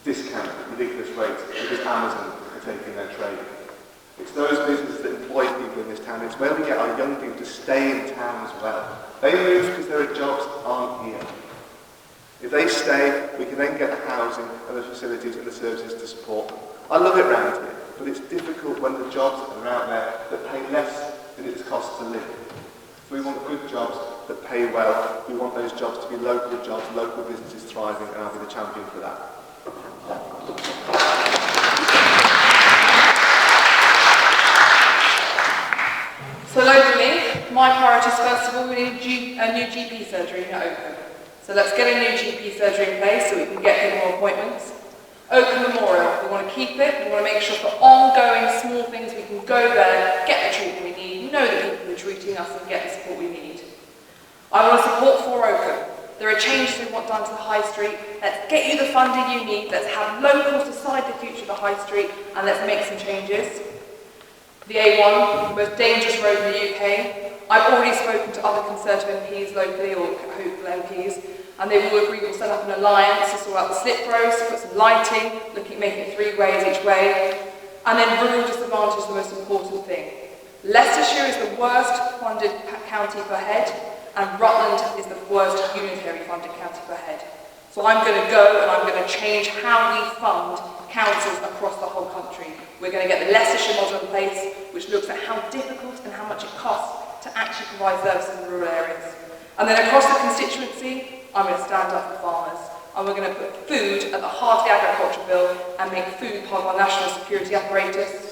discount ridiculous rates because Amazon are taking their trade. It's those businesses that employ people in this town. It's where we get our young people to stay in town as well. They move because their jobs aren't here. If they stay, we can then get the housing and the facilities and the services to support them. I love it round here, but it's difficult when the jobs are out there that pay less than it costs to live. We want good jobs that pay well. We want those jobs to be local jobs, local businesses thriving, and I'll be the champion for that. So locally, my priorities first of all, we need a new GP surgery in Oakham. So let's get a new GP surgery in place so we can get people more appointments. Oakham Memorial, we want to keep it, we want to make sure for ongoing small things we can go there, get the treatment we need, know the people who are treating us and get the support we need. I want to support for Oakham. There are changes we want done to the High Street. Let's get you the funding you need, let's have locals decide the future of the High Street, and let's make some changes. The A1, the most dangerous road in the UK. I've already spoken to other Conservative MPs locally, or hopeful MPs, and they've all agreed we'll set up an alliance to sort out the slip roads, put some lighting, looking at making it 3 ways each way. And then rural disadvantage is the most important thing. Leicestershire is the worst funded county per head, and Rutland is the worst unitary funded county per head. So I'm going to go and I'm going to change how we fund councils across the whole country. We're going to get the Leicestershire model in place, which looks at how difficult and how much it costs to actually provide services in rural areas. And then across the constituency, I'm going to stand up for farmers. And we're going to put food at the heart of the agriculture bill and make food part of our national security apparatus.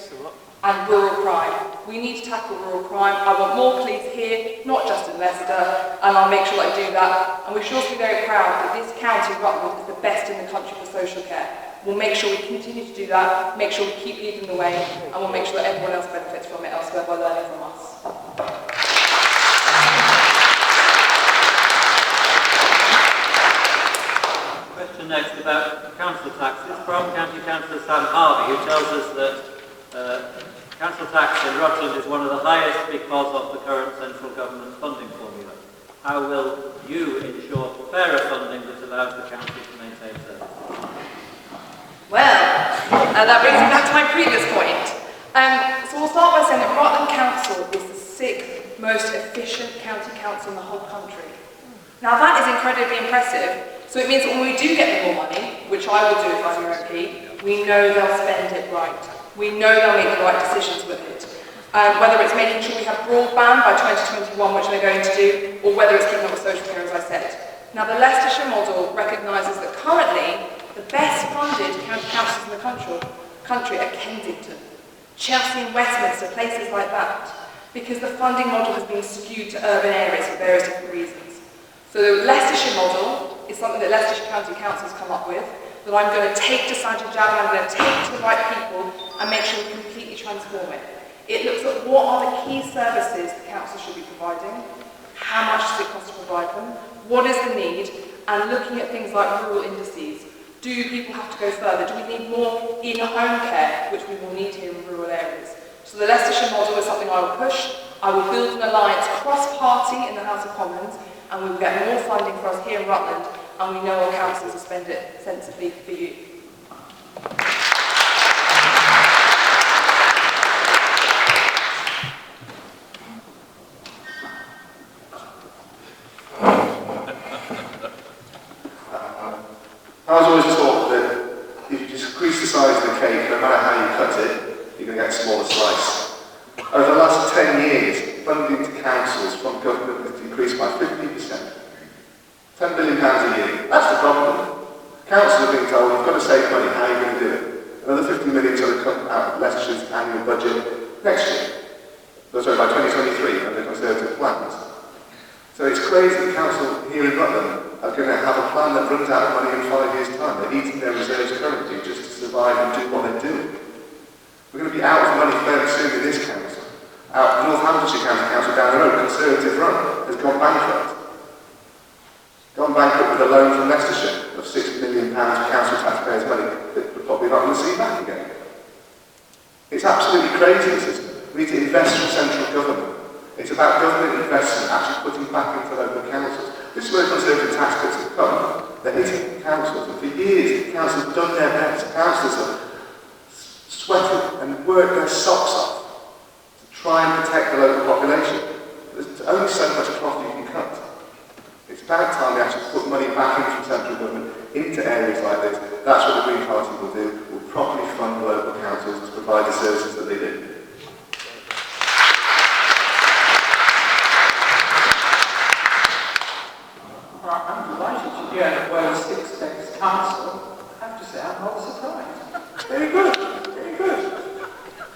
And rural crime. We need to tackle rural crime. I want more police here, not just in Leicester, and I'll make sure I do that. And we should also be very proud that this county, Rutland, is the best in the country for social care. We'll make sure we continue to do that, make sure we keep leading the way, and we'll make sure that everyone else benefits from it elsewhere by learning from us. Question next about council tax. It's from County Councillor Sam Harvey, who tells us that council tax in Rutland is one of the highest because of the current central government funding formula. How will you ensure fairer funding that allows the council to maintain service? Well, that brings me back to my previous point. So we'll start by saying that Rutland Council is the 6th most efficient county council in the whole country. Now that is incredibly impressive, so it means that when we do get more money, which I will do if I'm your MP, we know they'll spend it right. We know they'll make the right decisions with it. Whether it's making sure we have broadband by 2021, which they're going to do, or whether it's keeping up with social care, as I said. Now the Leicestershire model recognises that currently the best funded county councils in the country are Kensington, Chelsea and Westminster, places like that, because the funding model has been skewed to urban areas for various different reasons. So the Leicestershire model is something that Leicestershire County Council's come up with, that I'm going to take to Santa Jab and I'm going to take to the right people and make sure we completely transform it. It looks at what are the key services the council should be providing, how much does it cost to provide them, what is the need, and looking at things like rural indices. Do people have to go further? Do we need more in-home care, which we will need here in rural areas? So the Leicestershire model is something I will push. I will build an alliance cross-party in the House of Commons, and we will get more funding for us here in Rutland, and we know our councils will spend it sensibly for you. I was always taught that if you just increase the size of the cake, no matter how you cut it, you're going to get a smaller slice. Over the last 10 years, funding to councils from government has increased by 50%. £10 billion a year. That's the problem. Councils are being told, you've got to save money, how are you going to do it? Another 50 million is going to come out of Leicestershire's annual budget next year. Sorry, by 2023, under Conservative plans. So it's crazy, the council here in Rutland are going to have a plan that runs out of money in 5 years' time. They're eating their reserves currently just to survive and do what they're doing. We're going to be out of money fairly soon in this council. Northamptonshire County Council down the road, Conservative run, has gone bankrupt. Gone bankrupt with a loan from Leicestershire of £6 million of council taxpayers' money that we're probably not going to see back again. It's absolutely crazy, the system. We need to invest from central government. It's about government investment actually putting back into local councils. This is where Conservative tax cuts have come. They're hitting councils, and for years the councils have done their best. Councillors have sweated and worked their socks off to try and protect the local population. There's only so much cloth you can cut. It's about time we actually put money back in from central government into areas like this. That's what the Green Party will do. We'll properly fund the local councils to provide the services that they do. again at Wales 6 Days Council, I have to say I'm not surprised. Very good, very good.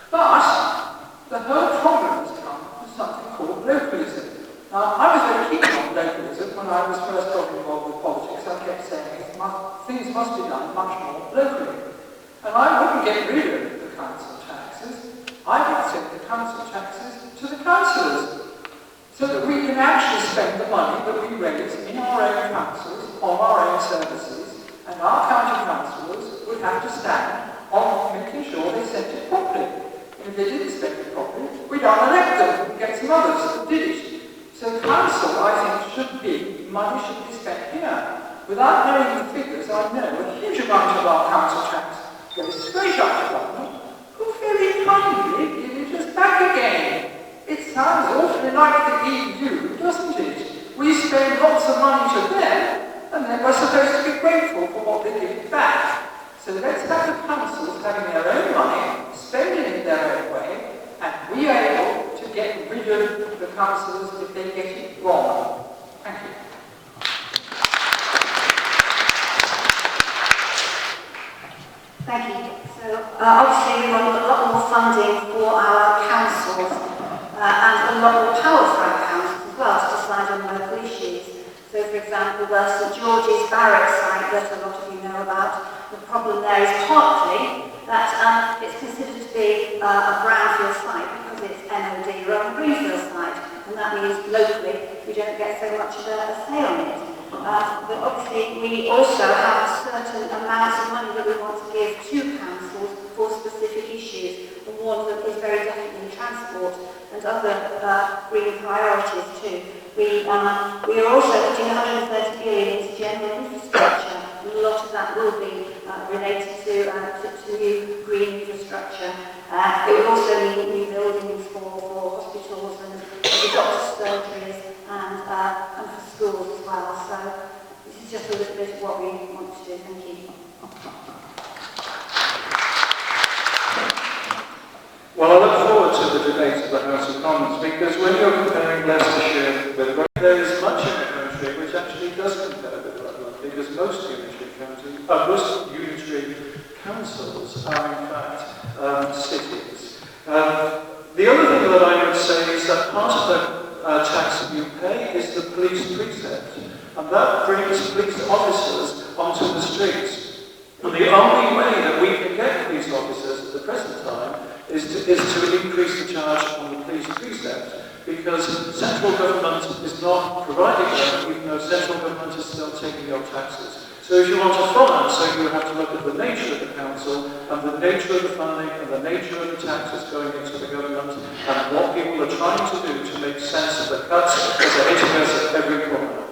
But the whole problem has come from something called localism. Now, I was very keen on localism when I was first got involved with politics. I kept saying things must be done much more locally. And I wouldn't get rid of the council taxes. I would send the council taxes to the councillors, so that we can actually spend the money that we raise in our own councils, on our own services, and our county councillors would have to stand on making sure they spent it properly. And if they didn't spend it properly, we'd unelect them and get some others that did it. So council, I think, should be, money should be spent here. Without knowing the figures, I know a huge amount of our council tax goes straight up to government, who very kindly give it us back again. It sounds awfully like the EU, doesn't it? We spend lots of money to them, and then we're supposed to be grateful for what they give back. So let's have the councils having their own money, spending it their own way, and we are able to get rid of the councillors if they get it wrong. Thank you. Thank you. So obviously we want a lot more funding for our councils and a lot more power for our councils as well to decide on local issues. So for example, the St George's Barracks site that a lot of you know about, the problem there is partly that it's considered to be a brownfield site because it's MOD rather than greenfield site, and that means locally we don't get so much of a say on it. But obviously we also have certain amounts of money that we want to give to councils for specific issues, and one of them is very definitely transport and other green priorities too. We are also putting 130 billion into general infrastructure, and a lot of that will be related to new green infrastructure. It will also mean new buildings for hospitals and the doctors' surgeries and for schools as well. So this is just a little bit of what we want to do. Thank you. Well, I look forward to the debate of the House of Commons, because when you're comparing Leicestershire with Rutland, there is much in the country which actually does compare with Rutland, because most unitary councils are in fact cities. The other thing that I would say is that part of the tax that you pay is the police precept, and that brings police officers onto the streets. And the only way that we can get police officers at the present time is to increase the charge on the police precept, because central government is not providing them, even though central government is still taking your taxes. So if you want to finance, so you have to look at the nature of the council, and the nature of the funding, and the nature of the taxes going into the government, and what people are trying to do to make sense of the cuts that are hitting us at every corner.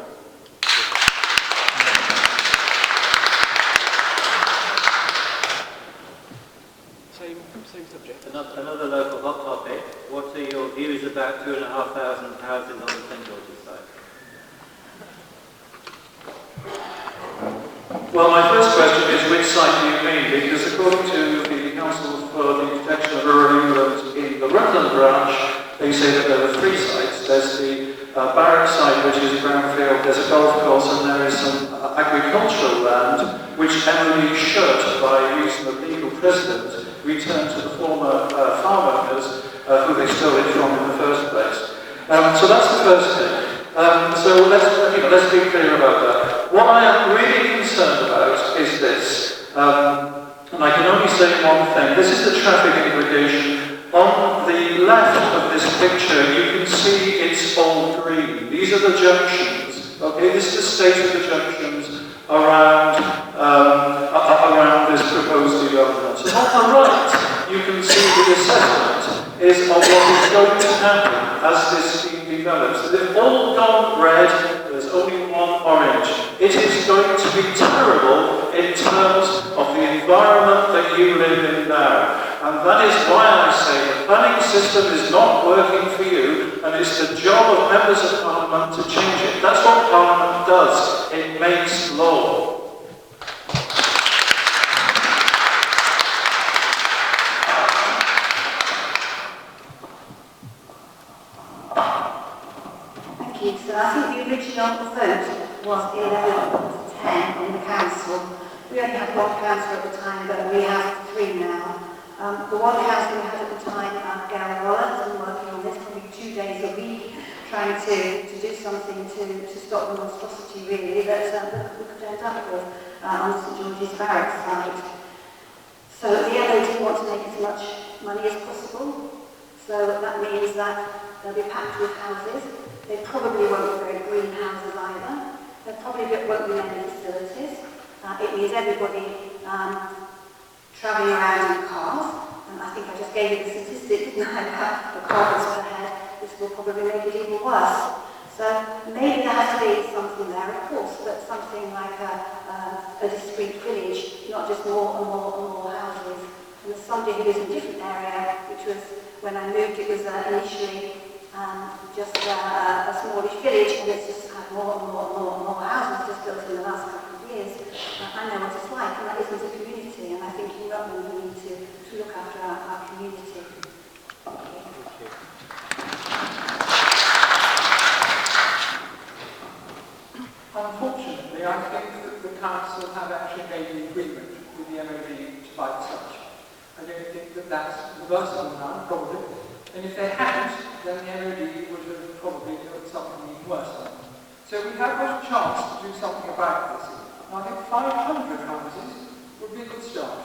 Same subject. Another local hot topic. What are your views about 2,500 houses on the St George's site? Well, my first question is, which site do you mean? Because according to the Council for the Protection of Rural England in the Rutland branch, they say that there are 3 sites. There's the barrack site, which is brownfield, there's a golf course, and there is some agricultural land, which MOD should, by reason of legal precedent, return to the former farm owners who they stole it from in the first place. So that's the first thing. So let's be clear about that. What I am really concerned about is this, and I can only say one thing. This is the traffic implication. On the left of this picture, you can see it's all green. These are the junctions. Okay, this is the state of the junctions around this proposed development. And on the right, you can see the assessment is of what is going to happen as this scheme develops. They've all gone red, there's only one orange. It is going to be terrible in terms of the environment that you live in now. And that is why I say the planning system is not working for you, and it's the job of members of Parliament to change it. That's what Parliament does. It makes law. Thank you. So I think the original vote was 11 to 10 in the council. We only had one councillor at the time, but we have 3 now. The one councillor we had at the time, Gary Rollins, and working on this probably 2 days a week, trying to do something to stop the monstrosity really that we could end up with on St George's Barracks site. So the MOD want to make as much money as possible. So that means that they'll be packed with houses. They probably won't be very green houses either. There probably won't be many facilities. It means everybody travelling around in cars. And I think I just gave you the statistic, didn't I, about the cars per head. This will probably make it even worse. So maybe there has to be something there, of course, but something like a discrete village, not just more and more and more houses. And there's somebody who lives in a different area, which was, when I moved, it was initially just a smallish village, and it's just had more and more and more and more houses just built in the last couple of years. I know what it's like, and that isn't a community, and I think in Rutland we need to look after our community. Unfortunately, I think that the council have actually made an agreement with the MOD to buy such. I don't think that that's reversible now, probably. And if they hadn't, then the MOD would have probably done something even worse on them. So we have got a chance to do something about this. And I think 500 houses would be a good start.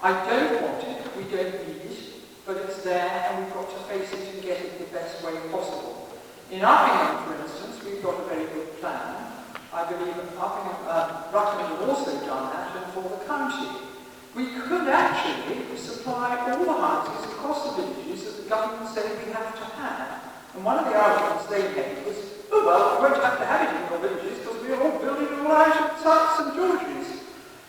I don't want it, we don't need it, but it's there and we've got to face it and get it the best way possible. In Oakham, for instance, we've got a very good plan. I believe that Rutland have also done that and for the county. We could actually supply all the houses across the villages that the government said we have to have. And one of the arguments they made was, oh well, we won't have to have it in your villages because we're all building all out of St George's.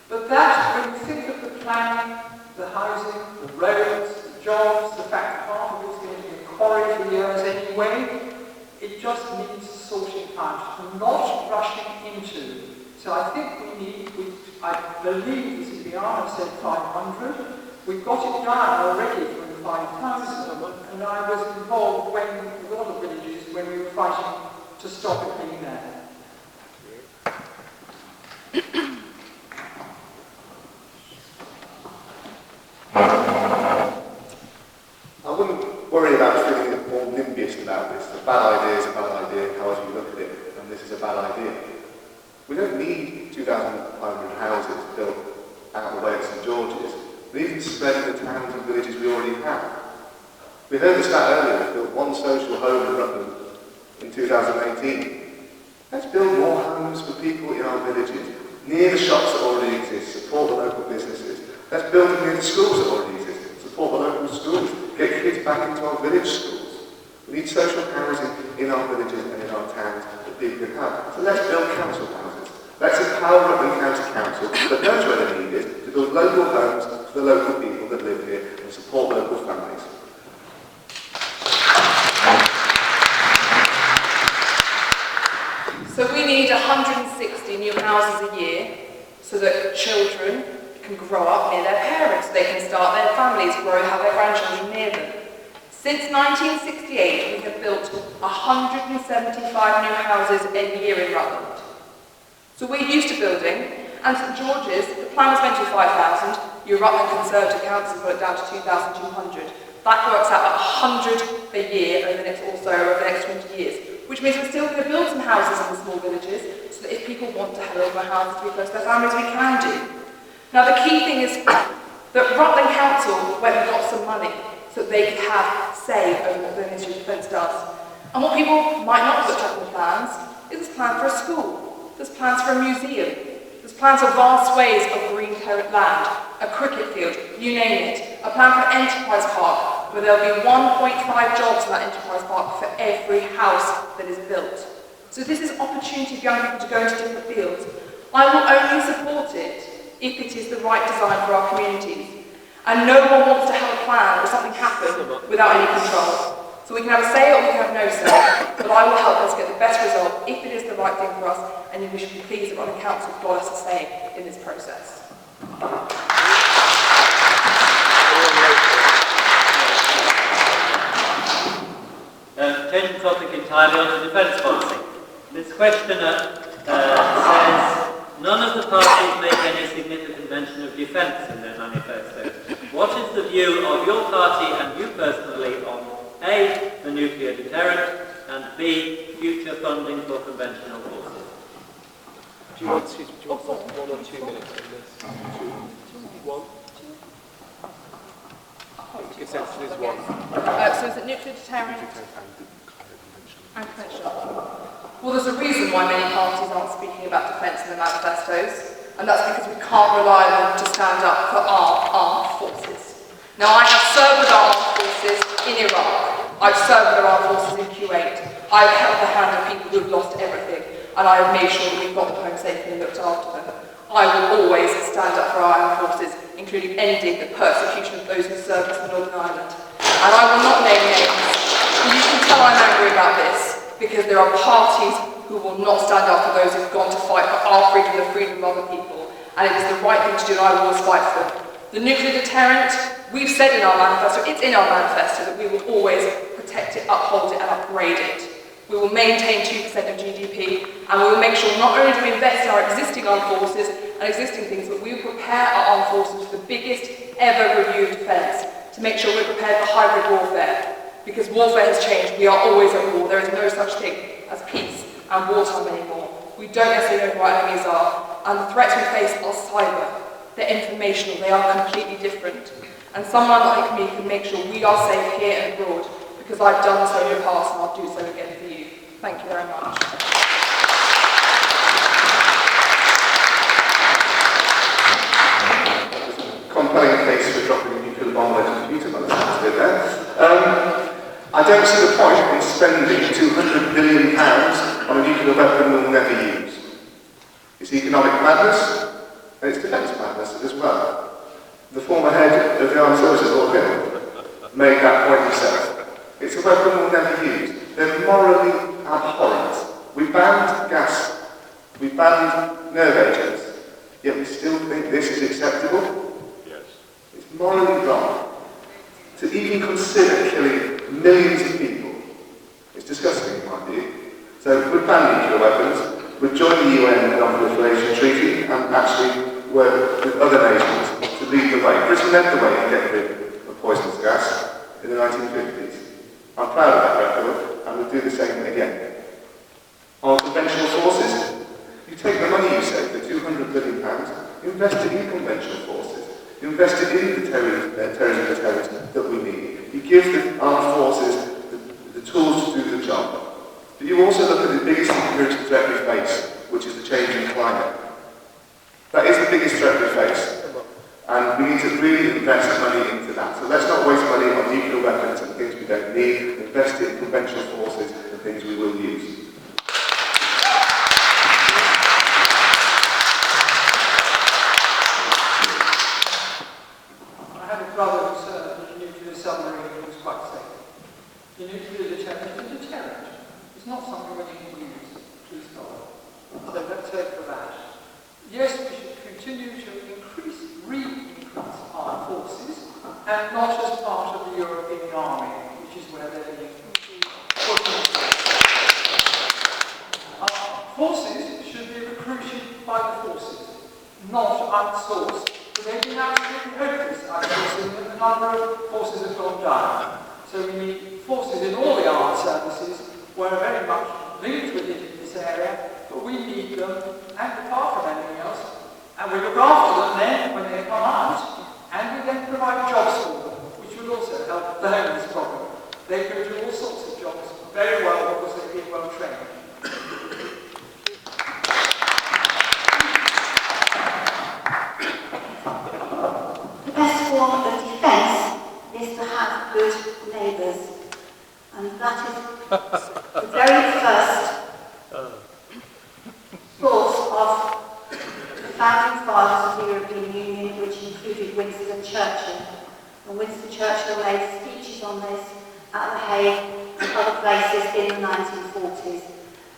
But that, when you think of the planning, the housing, the roads, the jobs, the fact that half of it's going to be a quarry for years anyway, it just needs sorting out and not rushing into. So I think I believe this is the I said 500. We've got it down already from 5,000, and I was involved with a lot of villages when we were fighting to stop it being there. I wouldn't worry about feeling all NIMBYist about this. A bad idea is a bad idea, however you look at it, and this is a bad idea. We don't need 2,500 houses built out of the way of St George's. We need to spread in the towns and villages we already have. We heard the stat earlier, we built one social home in Rutland in 2018. Let's build more homes for people in our villages, near the shops that already exist, support the local businesses. Let's build them near the schools that already exist, support the local schools, get kids back into our village schools. We need social housing in our villages and in our towns that people can have. So let's build council houses. Let's empower Rutland County Council that knows where the need is to build local homes for the local people that live here and support local families. So we need 160 new houses a year so that children can grow up near their parents, they can start their families, have their grandchildren near them. Since 1968, we have built 175 new houses a year in Rutland. So we're used to building, and St George's, the plan was meant to be 5,000, your Rutland Conservative Council got it down to 2,200. That works out at 100 a year over the next 20 years, which means we're still going to build some houses in the small villages, so that if people want to have a little houses to be close to their families, we can do. Now the key thing is that Rutland Council went and got some money, so that they could have say over what the Ministry of Defence does. And what people might not have looked at in the plans is this plan for a school. There's plans for a museum. There's plans for vast swathes of green land, a cricket field, you name it. A plan for an enterprise park, where there'll be 1.5 jobs in that enterprise park for every house that is built. So this is opportunity for young people to go into different fields. I will only support it if it is the right design for our communities. And no one wants to have a plan or something happen without any control. So we can have a say or we can have no say, but I will help us get the best result if it is the right thing for us, and we should be pleased that Rutland Council got us a say in this process. Changing topic entirely on to defence policy. This questioner says, none of the parties make any significant mention of defence in their manifesto. What is the view of your party and you personally on A, the nuclear deterrent, and B, future funding for conventional forces? Do you want 1 or 2 minutes on this? 1? Consensus is 1. So is it nuclear deterrent and conventional? Well, there's a reason why many parties aren't speaking about defence in their manifestos, and that's because we can't rely on them to stand up for our armed forces. Now, I have served with our armed forces in Iraq. I've served with our armed forces in Kuwait. I've held the hand of people who've lost everything, and I have made sure that we've got them home safely and looked after them. I will always stand up for our armed forces, including ending the persecution of those who serve us in Northern Ireland. And I will not name names, but you can tell I'm angry about this, because there are parties who will not stand up for those who've gone to fight for our freedom and the freedom of other people. And it is the right thing to do, and I will always fight for them. The nuclear deterrent, we've said in our manifesto, it's in our manifesto, that we will always protect it, uphold it, and upgrade it. We will maintain 2% of GDP, and we will make sure not only do we invest in our existing armed forces and existing things, but we will prepare our armed forces for the biggest ever reviewed defence, to make sure we're prepared for hybrid warfare. Because warfare has changed, we are always at war. There is no such thing as peace and wartime anymore. We don't necessarily know who our enemies are, and the threats we face are cyber, they're informational, they are completely different. And someone like me can make sure we are safe here and abroad, because I've done so in the past and I'll do so again for you. Thank you very much. Compelling case for dropping a nuclear bomb on a computer, by the sounds of it there. I don't see the point in spending £200 billion on a nuclear weapon we'll never use. It's economic madness, and it's defence madness as well. The former head of the Armed Services, Oakham, made that point himself. It's a weapon we'll never use. They're morally abhorrent. We banned gas, we banned nerve agents, yet we still think this is acceptable? Yes. It's morally wrong. To even consider killing millions of people is disgusting in my view. So we'd ban nuclear weapons, we'd join the UN Non-Proliferation Treaty and actually work with other nations to lead the way. Britain led the way in getting rid of poisonous gas in the 1950s. I'm proud of that record, and we'll do the same again. On conventional forces, you take the money you save, the £200 billion, invest it in conventional forces. You invest it in the terrorism deterrent that we need. You give the armed forces the tools to do the job. But you also look at the biggest security threat we face, which is the changing climate. That is the biggest threat we face. And we need to really invest money into that. So let's not waste money on nuclear weapons and things we don't need. Invest it in conventional forces and things we will use. Brother who served in a nuclear submarine who was quite safe. The nuclear deterrent is a deterrent. It's not something we need to use, please God. So let's take for that. Yes, we should continue to re-increase our forces, and not as part of the European army, which is where they're being put into. Our forces should be recruited by the forces, not outsourced. They've been absolutely hopeless, I think, that the number of forces have gone down. So we need forces in all the armed services. We're very much linked with it in this area, but we need them, and apart from anything else, and we look after them then when they come out, and we then provide jobs for them, which will also help the homeless problem. They can do all sorts of jobs very well because they've been well trained. The best form of defence is to have good neighbours, and that is the very first thought of the founding fathers of the European Union, which included Winston Churchill. And Winston Churchill made speeches on this at The Hague and other places in the 1940s.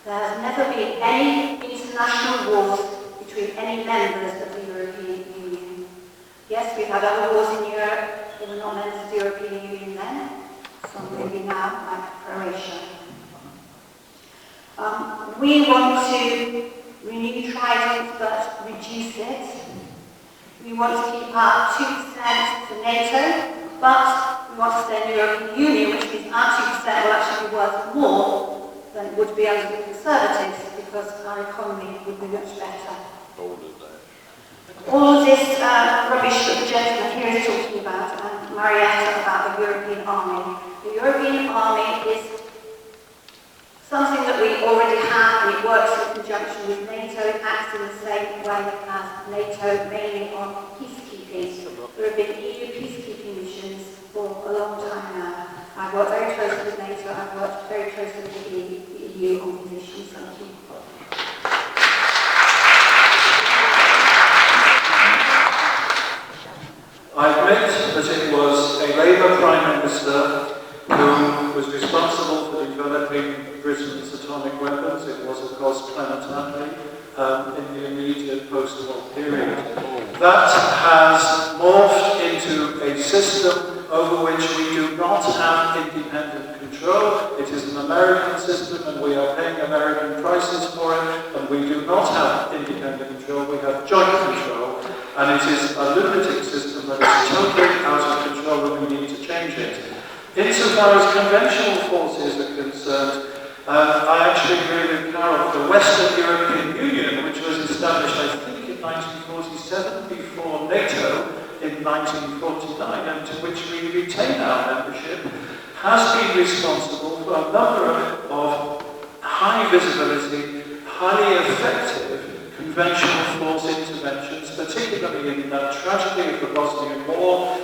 There has never been any international wars between any members of the European Union. Yes, we've had other wars in Europe, they were not members of the European Union then, some maybe now, like Croatia. We want to reduce it. We want to keep our 2% for NATO, but we want to stay in the European Union, which means our 2% will actually be worth more than it would be under the Conservatives, because our economy would be much better. All of this rubbish that the gentleman here is talking about, and Marietta about the European Army. The European Army is something that we already have, and it works in conjunction with NATO. It acts in the same way as NATO, mainly on peacekeeping. There have been EU peacekeeping missions for a long time now. I've worked very closely with NATO, I've worked very closely with the EU on these issues. Thank you. I admit that it was a Labour Prime Minister who was responsible for developing Britain's atomic weapons. It was, of course, Clement Attlee in the immediate post-war period. That has morphed into a system over which we do not have independent control. It is an American system, and we are paying American prices for it, and we do not have independent control. We have joint control, and it is a lunatic system that is totally out of control, and we need to change it. Insofar as conventional forces are concerned, I actually agree with Carol. The Western European Union, which was established, I think, in 1947 before NATO in 1949, and to which we retain our membership, has been responsible for a number of high visibility, highly effective conventional force interventions, particularly in the tragedy of the Bosnian War,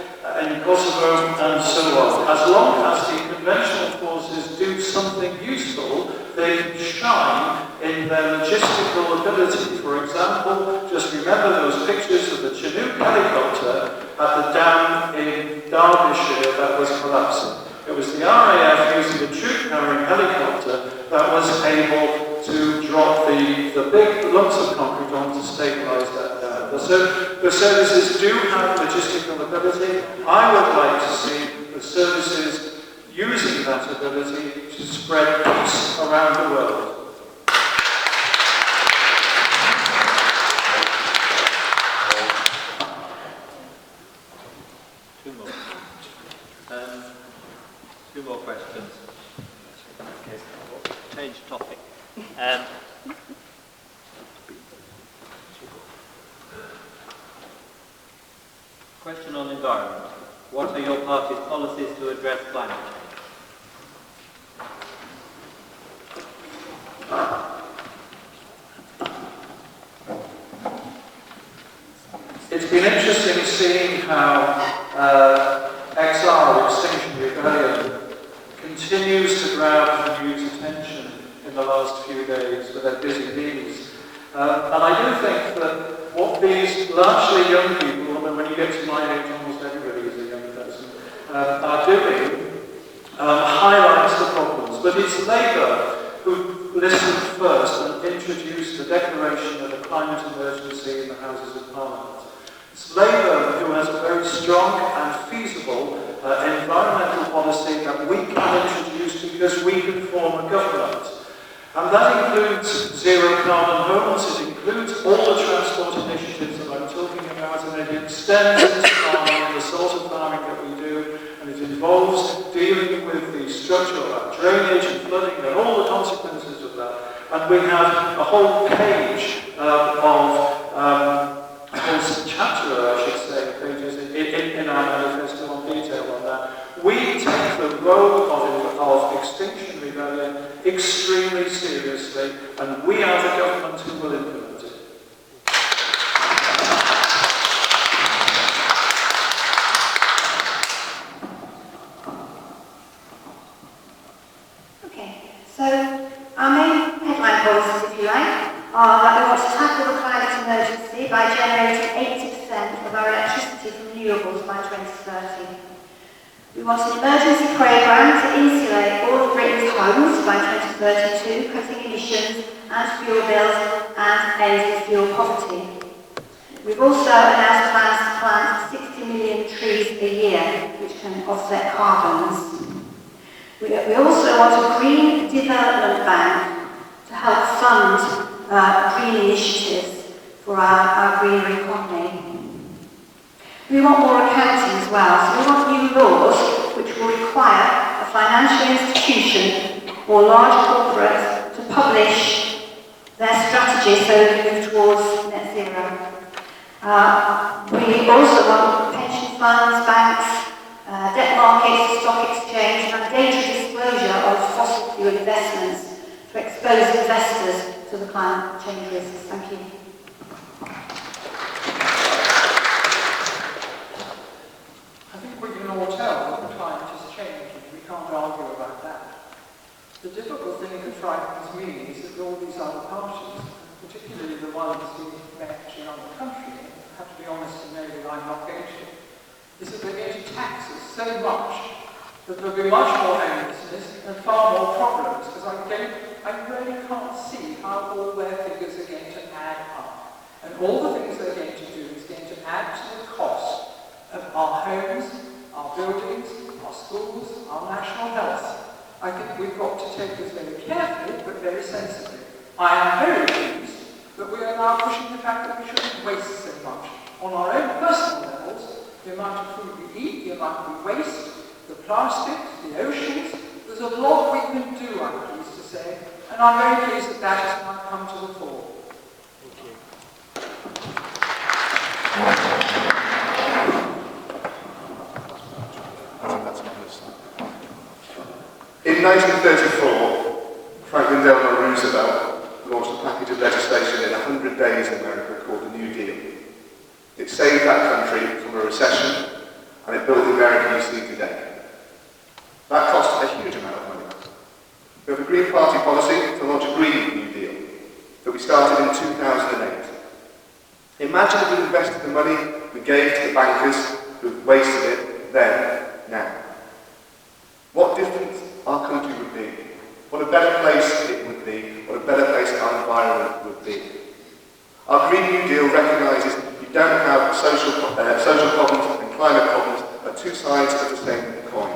in Kosovo, and so on. As long as the conventional forces do something useful, they shine in their logistical ability. For example, just remember those pictures of the Chinook helicopter at the dam in Derbyshire that was collapsing. It was the RAF using a troop-carrying helicopter that was able to drop the big lumps of concrete on to stabilise that dam. The services do have logistical ability. I would like to see the services using that ability to spread peace around the world. Two more questions. Okay, change topic. Question on environment. What are your party's policies to address climate change? It's been interesting seeing how XR, Extinction Rebellion, continues to grab the news attention in the last few days with their busy bees. And I do think that what these largely young people, although when you get to my age almost everybody is a young person, are doing highlights the problems. But it's Labour who listened first and introduced the declaration of a climate emergency in the Houses of Parliament. It's Labour who has a very strong and feasible environmental policy that we can introduce because we can form a government. And that includes zero carbon homes, it includes all the transport initiatives that I'm talking about, and it extends into farming, the sort of farming that we do, and it involves dealing with the structure of drainage and flooding and all the consequences of that. And we have a whole page a whole chapter, I should say, pages in our manifesto on detail on that. We take the role of Extinction Rebellion extremely seriously, and we are the government who will implement it. Okay, so our main headline policies, if you like, are that we want to tackle the climate emergency by generating 80% of our electricity from renewables by 2030. We want an emergency programme to insulate all of Britain's homes by 2032, cutting emissions and fuel bills and ending fuel poverty. We've also announced plans to plant 60 million trees a year, which can offset carbons. We also want a green development bank to help fund green initiatives for our greener economy. We want more accounting as well, so we want new laws which will require a financial institution or large corporates to publish their strategy so they can move towards net zero. We also want pension funds, banks, debt markets, stock exchange, and data disclosure of fossil fuel investments to expose investors to the climate change risks. Thank you. I think we can all tell that the climate is changing. We can't argue about that. The difficult thing that frightens me is that all these other parties, particularly the ones who actually run the country, I have to be honest and know that I'm not going to, is that they're going to tax us so much that there'll be much more homelessness and far more problems, because I really can't see how all their figures are going to add up. And all the things they're going to do is going to add to the cost of our homes, our buildings, our schools, our national health. I think we've got to take this very carefully, but very sensibly. I am very pleased that we are now pushing the fact that we shouldn't waste so much on our own personal levels, the amount of food we eat, the amount we waste, the plastics, the oceans. There's a lot we can do, I'm pleased to say, and I'm very pleased that that has now come to the fore. In 1934, Franklin Delano Roosevelt launched a package of legislation in 100 days in America called the New Deal. It saved that country from a recession, and it built the America you see today. That cost a huge amount of money. We have a Green Party policy to launch a Green New Deal that we started in 2008. Imagine if we invested the money we gave to the bankers who wasted it then, now. What difference our country would be, what a better place it would be, what a better place our environment would be. Our Green New Deal recognises you don't have social problems and climate problems are two sides of the same coin.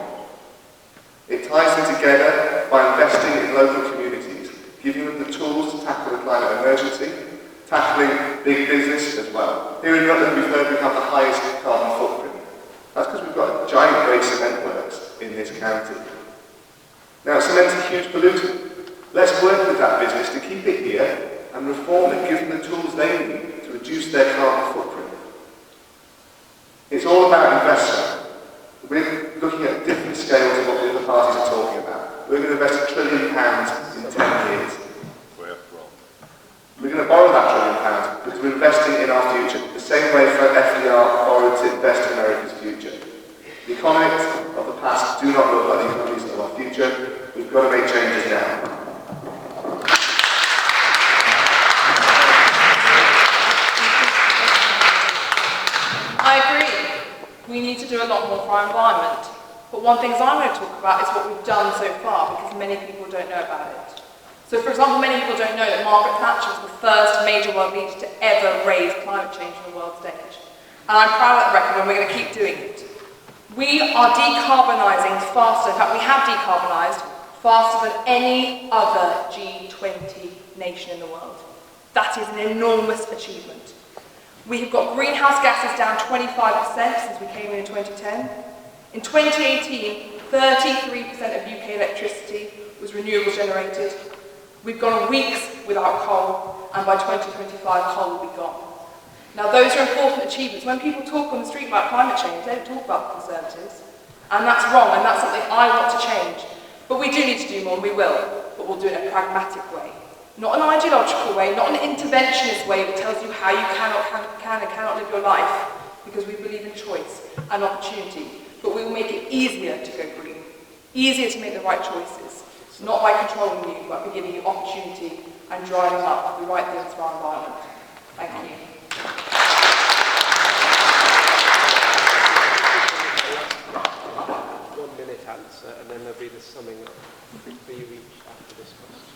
It ties them together by investing in local communities, giving them the tools to tackle the climate emergency, tackling big business as well. Here in Rutland we've heard we have the highest carbon footprint. That's because we've got giant grey cement works in this county. Now, cement's a huge pollutant. Let's work with that business to keep it here and reform it, give them the tools they need to reduce their carbon footprint. It's all about investment. We're looking at different scales of what the other parties are talking about. We're going to invest £1 trillion in 10 years. We're going to borrow that £1 trillion because we're investing in our future, the same way FDR borrowed to invest in America's future. The economics of the past do not look like the economies of our future. We've got to make changes now. I agree. We need to do a lot more for our environment. But one thing I'm going to talk about is what we've done so far, because many people don't know about it. So, for example, many people don't know that Margaret Thatcher was the first major world leader to ever raise climate change on the world stage. And I'm proud of that record, and we're going to keep doing it. We are decarbonising faster. In fact, we have decarbonised faster than any other G20 nation in the world. That is an enormous achievement. We have got greenhouse gases down 25% since we came in 2010. In 2018, 33% of UK electricity was renewables generated. We've gone weeks without coal, and by 2025, coal will be gone. Now, those are important achievements. When people talk on the street about climate change, they don't talk about the Conservatives. And that's wrong, and that's something I want to change. But we do need to do more, and we will. But we'll do it in a pragmatic way. Not an ideological way, not an interventionist way that tells you how you can and cannot live your life, because we believe in choice and opportunity. But we will make it easier to go green, easier to make the right choices, not by controlling you, but by giving you opportunity and driving up the right things for our environment. Thank you. 1 minute answer, and then there'll be the summing up for you each after this question.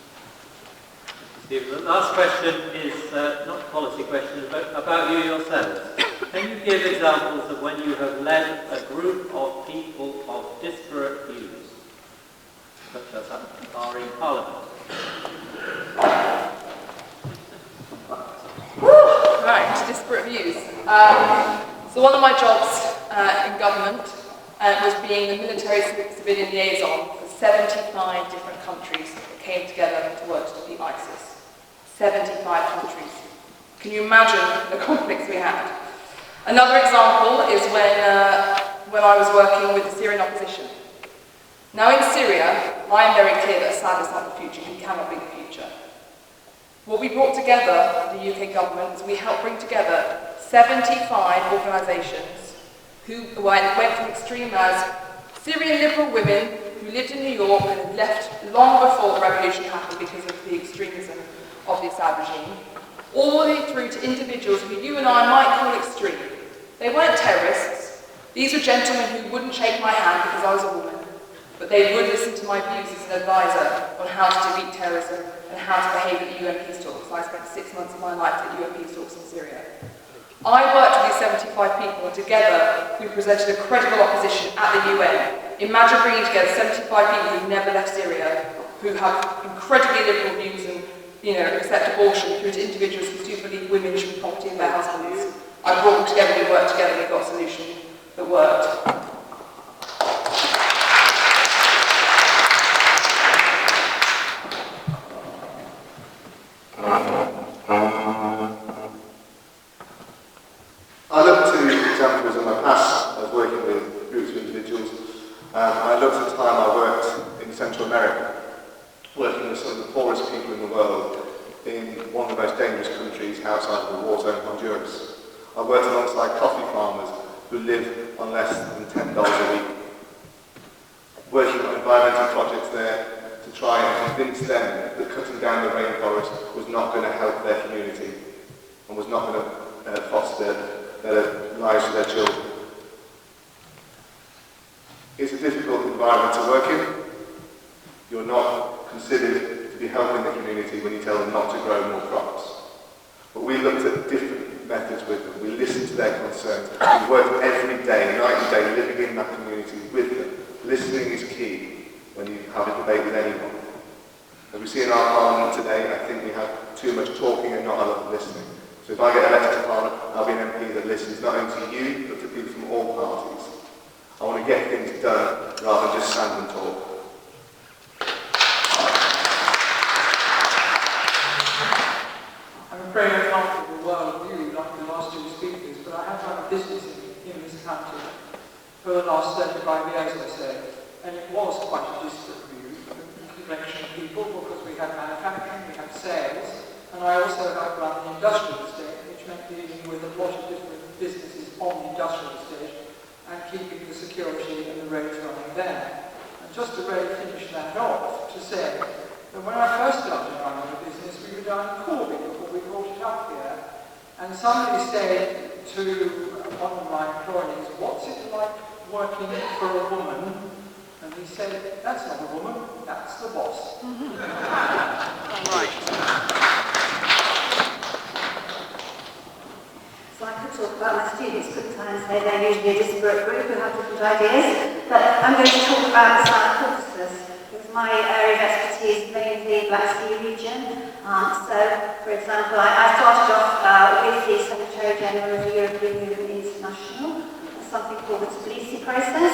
Stephen, the last question is not a policy question, but about you yourselves. Can you give examples of when you have led a group of people of disparate views, such as are in Parliament? Right, disparate views. So one of my jobs in government was being the military civilian liaison for 75 different countries that came together to work to defeat ISIS. 75 countries. Can you imagine the conflicts we had? Another example is when I was working with the Syrian opposition. Now in Syria, I am very clear that Assad is not the future, he cannot be the future. What we brought together, the UK government, is we helped bring together 75 organisations who went from extreme as Syrian liberal women who lived in New York and had left long before the revolution happened because of the extremism of the Assad regime, all the way through to individuals who you and I might call extreme. They weren't terrorists. These were gentlemen who wouldn't shake my hand because I was a woman, but they would listen to my views as an advisor on how to defeat terrorism and how to behave at the UN peace talks. I spent 6 months of my life at UN peace talks in Syria. I worked with these 75 people, and together we presented a credible opposition at the UN. Imagine bringing together 75 people who've never left Syria, who have incredibly liberal views and, accept abortion, through to individuals who do believe women should be property of their husbands. I brought them together, we worked together, and we got a solution that worked. I look to examples in my past of working with groups of individuals. I looked at the time I worked in Central America, working with some of the poorest people in the world in one of the most dangerous countries outside of the war zone, Honduras. I worked alongside coffee farmers who live on less than $10 a week, working on environmental projects there to try and convince them that cutting down the rainforest was not going to help their community and was not going to foster better lives for their children. It's a difficult environment to work in. You're not considered to be helping the community when you tell them not to grow more crops. But we looked at different methods with them. We listened to their concerns. We worked every day, night and day, living in that community with them. Listening is key when you have a debate with anyone. As we see in our Parliament today, I think we have too much talking and not a lot of listening. So if I get elected to Parliament, I'll be an MP that listens not only to you, but to people from all parties. I want to get things done rather than just stand and talk. I'm afraid I can't give a world view like the last two speakers, but I have run a business in this country for the last 35 years, I say, and it was quite a disparate view, the collection of people, because we had manufacturing, we had sales, and I also have run the industrial estate, which meant dealing with a lot of different businesses on the industrial estate and keeping the security and the roads running there. And just to really finish that off, to say that when I first started running the business, we were down in Corby before we brought it up here, and somebody said to one of my employees, "What's it like working for a woman?" And he said, "That's not a woman, that's the boss." Right. So I could talk about my students, couldn't I, and say they're usually a disparate group who have different ideas. But I'm going to talk about the South Caucasus, because my area of expertise is mainly the Black Sea region. So, for example, I started off with the Secretary General of the European Union International, something called the Tbilisi process.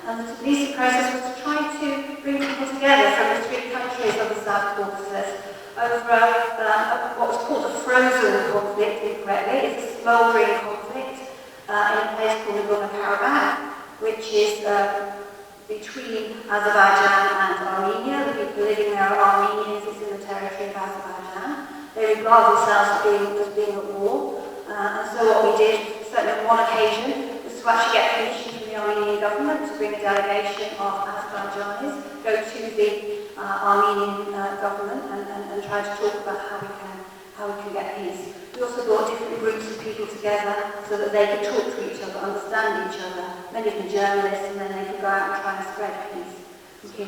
And the Tbilisi process was to try to bring people together from the 3 countries of the South Caucasus over what was called a frozen conflict, incorrectly. It's a smouldering conflict in a place called Nagorno-Karabakh, which is between Azerbaijan and Armenia. The people living there are Armenians. It's in the territory of Azerbaijan. They regard themselves as being at war. And so what we did, certainly on one occasion, was to actually get permission from the Armenian government to bring a delegation of Azerbaijanis, go to the Armenian government and try to talk about how we can get peace. We also brought different groups of people together so that they could talk to each other, understand each other, many of them journalists, and then they could go out and try and spread peace. Thank you.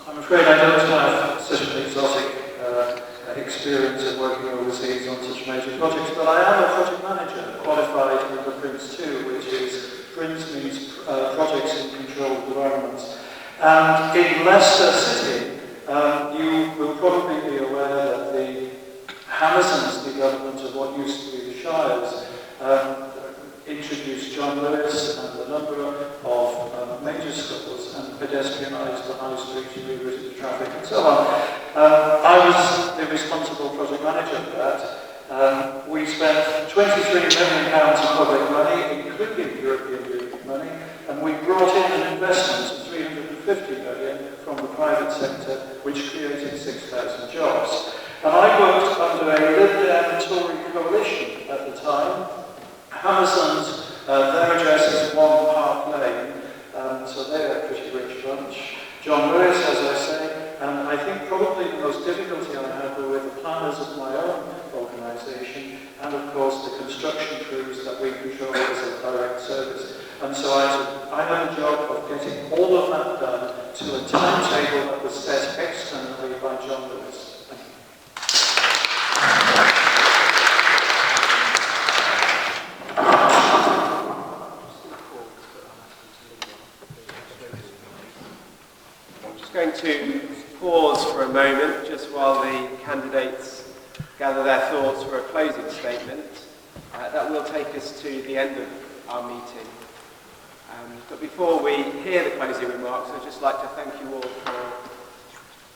I'm afraid I don't have such an exotic experience of working overseas on such major projects, but I am a project manager, qualified under Prince 2, which is Prince means Projects in Controlled Environments. And in Leicester City, you high streets, rerouted the traffic, and so on. I was the responsible project manager for that. We spent £23 million of public money, including European Union money, and we brought in an investment of £350 million from the private sector, which created 6,000 jobs. And I worked under a Lib Dem Tory coalition at the time. Amazon's, their address is 1 Park Lane, so they're a pretty rich bunch. John Lewis, as I say, and I think probably the most difficulty I had were with the planners of my own organisation, and of course the construction crews that we control as a direct service. And so I had a job of getting all of that done to a timetable that was set externally by John Lewis. Going to pause for a moment just while the candidates gather their thoughts for a closing statement. That will take us to the end of our meeting. But before we hear the closing remarks, I'd just like to thank you all for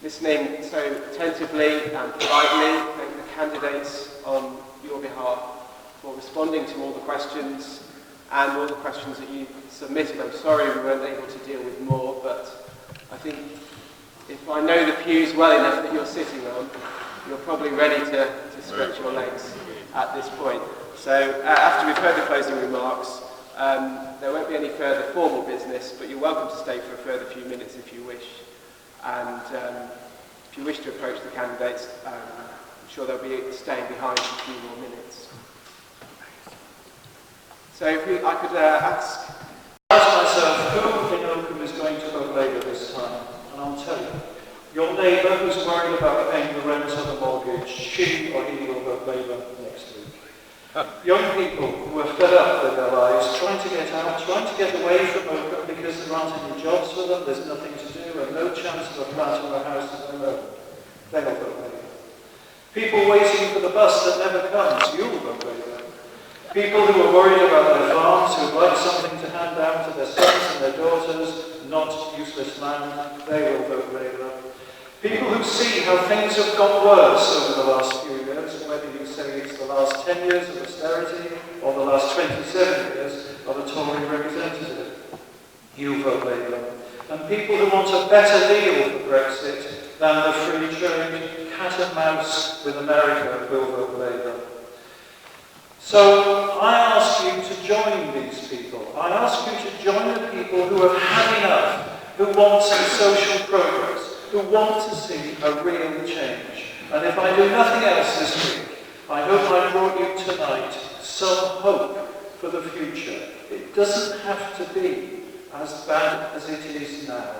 listening so attentively and politely. Thank the candidates on your behalf for responding to all the questions and all the questions that you submitted. I'm sorry we weren't able to deal with more, but I think if I know the pews well enough that you're sitting on, you're probably ready to stretch your legs at this point. So after we've heard the closing remarks, there won't be any further formal business, but you're welcome to stay for a further few minutes if you wish. And if you wish to approach the candidates, I'm sure they'll be staying behind for a few more minutes. So if I could ask Myself, who in Oakham is going to vote Labour this time? And I'll tell you, your neighbour who's worried about paying the rent or the mortgage, she or he will vote Labour next week. Young people who are fed up with their lives, trying to get out, trying to get away from Oakham because there aren't any jobs for them, there's nothing to do, and no chance of a flat or a house of their own. They will vote Labour. People waiting for the bus that never comes, you'll vote Labour. People who are worried about their farms, who would like something to hand down to their sons and their daughters, not useless land, they will vote Labour. People who see how things have got worse over the last few years, whether you say it's the last 10 years of austerity or the last 27 years of a Tory representative, you vote Labour. And people who want a better deal for Brexit than the free trade cat and mouse with America will vote Labour. So I ask you to join these people. I ask you to join the people who have had enough, who want some social progress, who want to see a real change. And if I do nothing else this week, I hope I brought you tonight some hope for the future. It doesn't have to be as bad as it is now.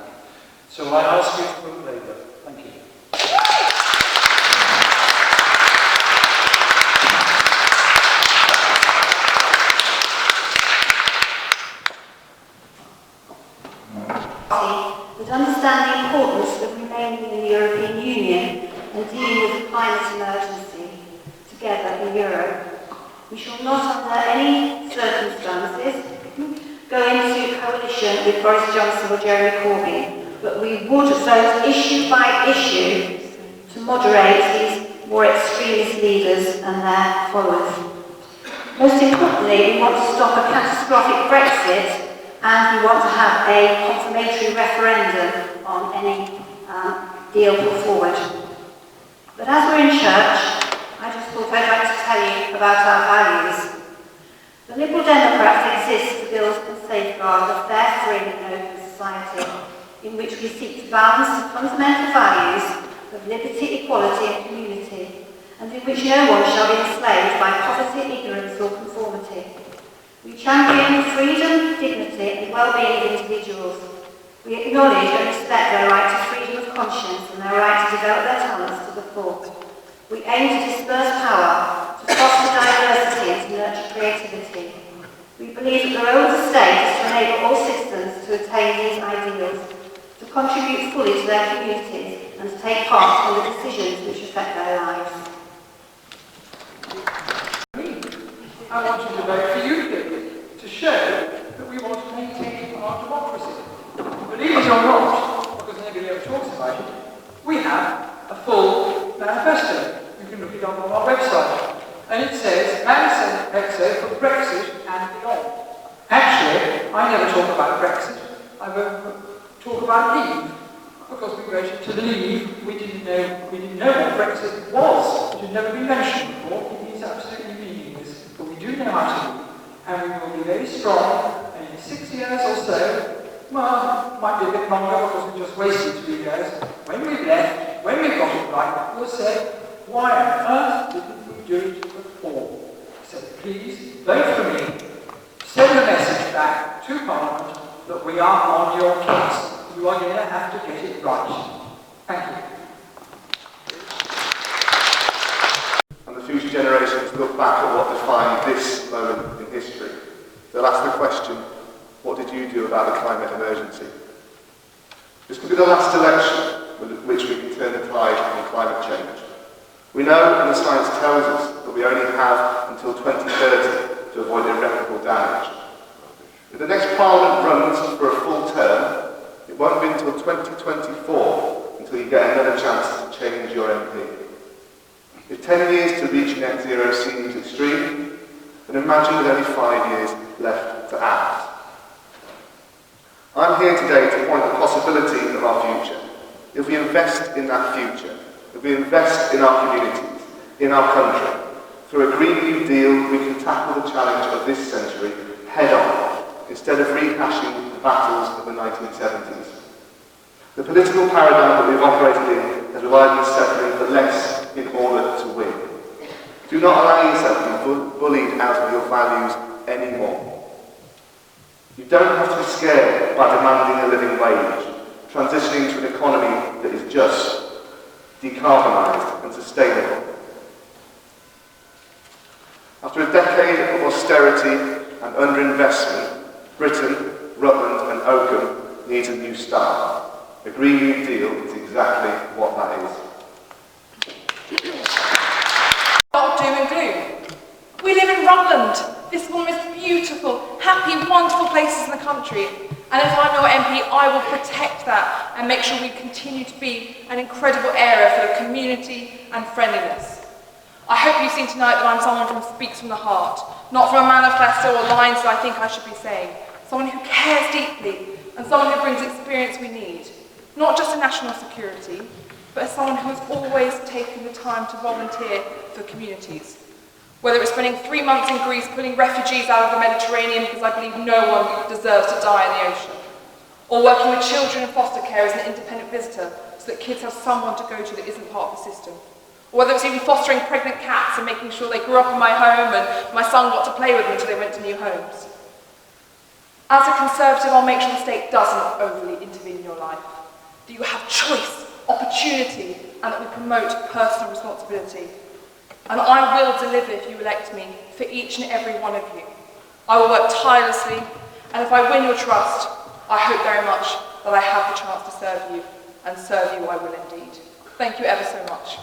So I ask you to vote Labour. Thank you. That understand the importance of remaining in the European Union and dealing with the climate emergency together in Europe, we shall not under any circumstances go into coalition with Boris Johnson or Jeremy Corbyn, but we would vote issue by issue to moderate these more extremist leaders and their followers. Most importantly, we want to stop a catastrophic Brexit, and we want to have a confirmatory referendum on any deal put forward. But as we're in church, I just thought I'd like to tell you about our values. The Liberal Democrats exist to build and safeguard a fair, free and open society in which we seek to balance the fundamental values of liberty, equality and community, and in which no one shall be enslaved by poverty, ignorance or conformity. We champion freedom, dignity and well-being of individuals. We acknowledge and respect their right to freedom of conscience and their right to develop their talents to the full. We aim to disperse power, to foster diversity and to nurture creativity. We believe that the role of the state is to enable all citizens to attain these ideals, to contribute fully to their communities and to take part in the decisions which affect their lives. I want to debate for you, David, to show that we want to maintain our democracy. Believe it or not, because maybe talks about it. We have a full manifesto. You can look it up on our website. And it says, manifesto for Brexit and beyond. Actually, I never talk about Brexit. I talk about leave. Because we wrote it to leave, we didn't know what Brexit was. It had never been mentioned before. It is absolutely meaningless. But we do know how to leave. And we will be very strong. And in 6 years or so, well, might be a bit longer because we just wasted 3 years. When we've left, when we've got it right, we'll say, why on earth didn't we do it before? So please, vote for me. Send a message back to Parliament that we are on your case. You are going to have to get it right. Thank you. And the future generations look back at what defined this moment in history. They'll ask the question, what did you do about the climate emergency? This could be the last election with which we can turn the tide on climate change. We know, and the science tells us, that we only have until 2030 to avoid irreparable damage. If the next Parliament runs for a full term, it won't be until 2024 until you get another chance to change your MP. If 10 years to reach net zero seems extreme, then imagine with only 5 years left to act. I'm here today to point the possibility of our future. If we invest in that future, if we invest in our communities, in our country, through a Green New Deal, we can tackle the challenge of this century head on, instead of rehashing the battles of the 1970s. The political paradigm that we've operated in has relied on settling for less in order to win. Do not allow yourself to be bullied out of your values anymore. You don't have to be scared by demanding a living wage, transitioning to an economy that is just, decarbonised and sustainable. After a decade of austerity and underinvestment, Britain, Rutland and Oakham needs a new start. A Green New Deal is exactly what that is. Not doom and gloom. We live in Rutland. This is one of the most beautiful, happy, wonderful places in the country. And if I'm your MP, I will protect that and make sure we continue to be an incredible area full of community and friendliness. I hope you've seen tonight that I'm someone who speaks from the heart, not from a manifesto or lines that I think I should be saying. Someone who cares deeply and someone who brings experience we need. Not just in national security, but as someone who has always taken the time to volunteer for communities. Whether it's spending 3 months in Greece pulling refugees out of the Mediterranean because I believe no one deserves to die in the ocean. Or working with children in foster care as an independent visitor so that kids have someone to go to that isn't part of the system. Or whether it's even fostering pregnant cats and making sure they grew up in my home and my son got to play with them until they went to new homes. As a Conservative, I'll make sure the state doesn't overly intervene in your life. That you have choice, opportunity, and that we promote personal responsibility. And I will deliver if you elect me for each and every one of you. I will work tirelessly, and if I win your trust, I hope very much that I have the chance to serve you, and serve you I will indeed. Thank you ever so much.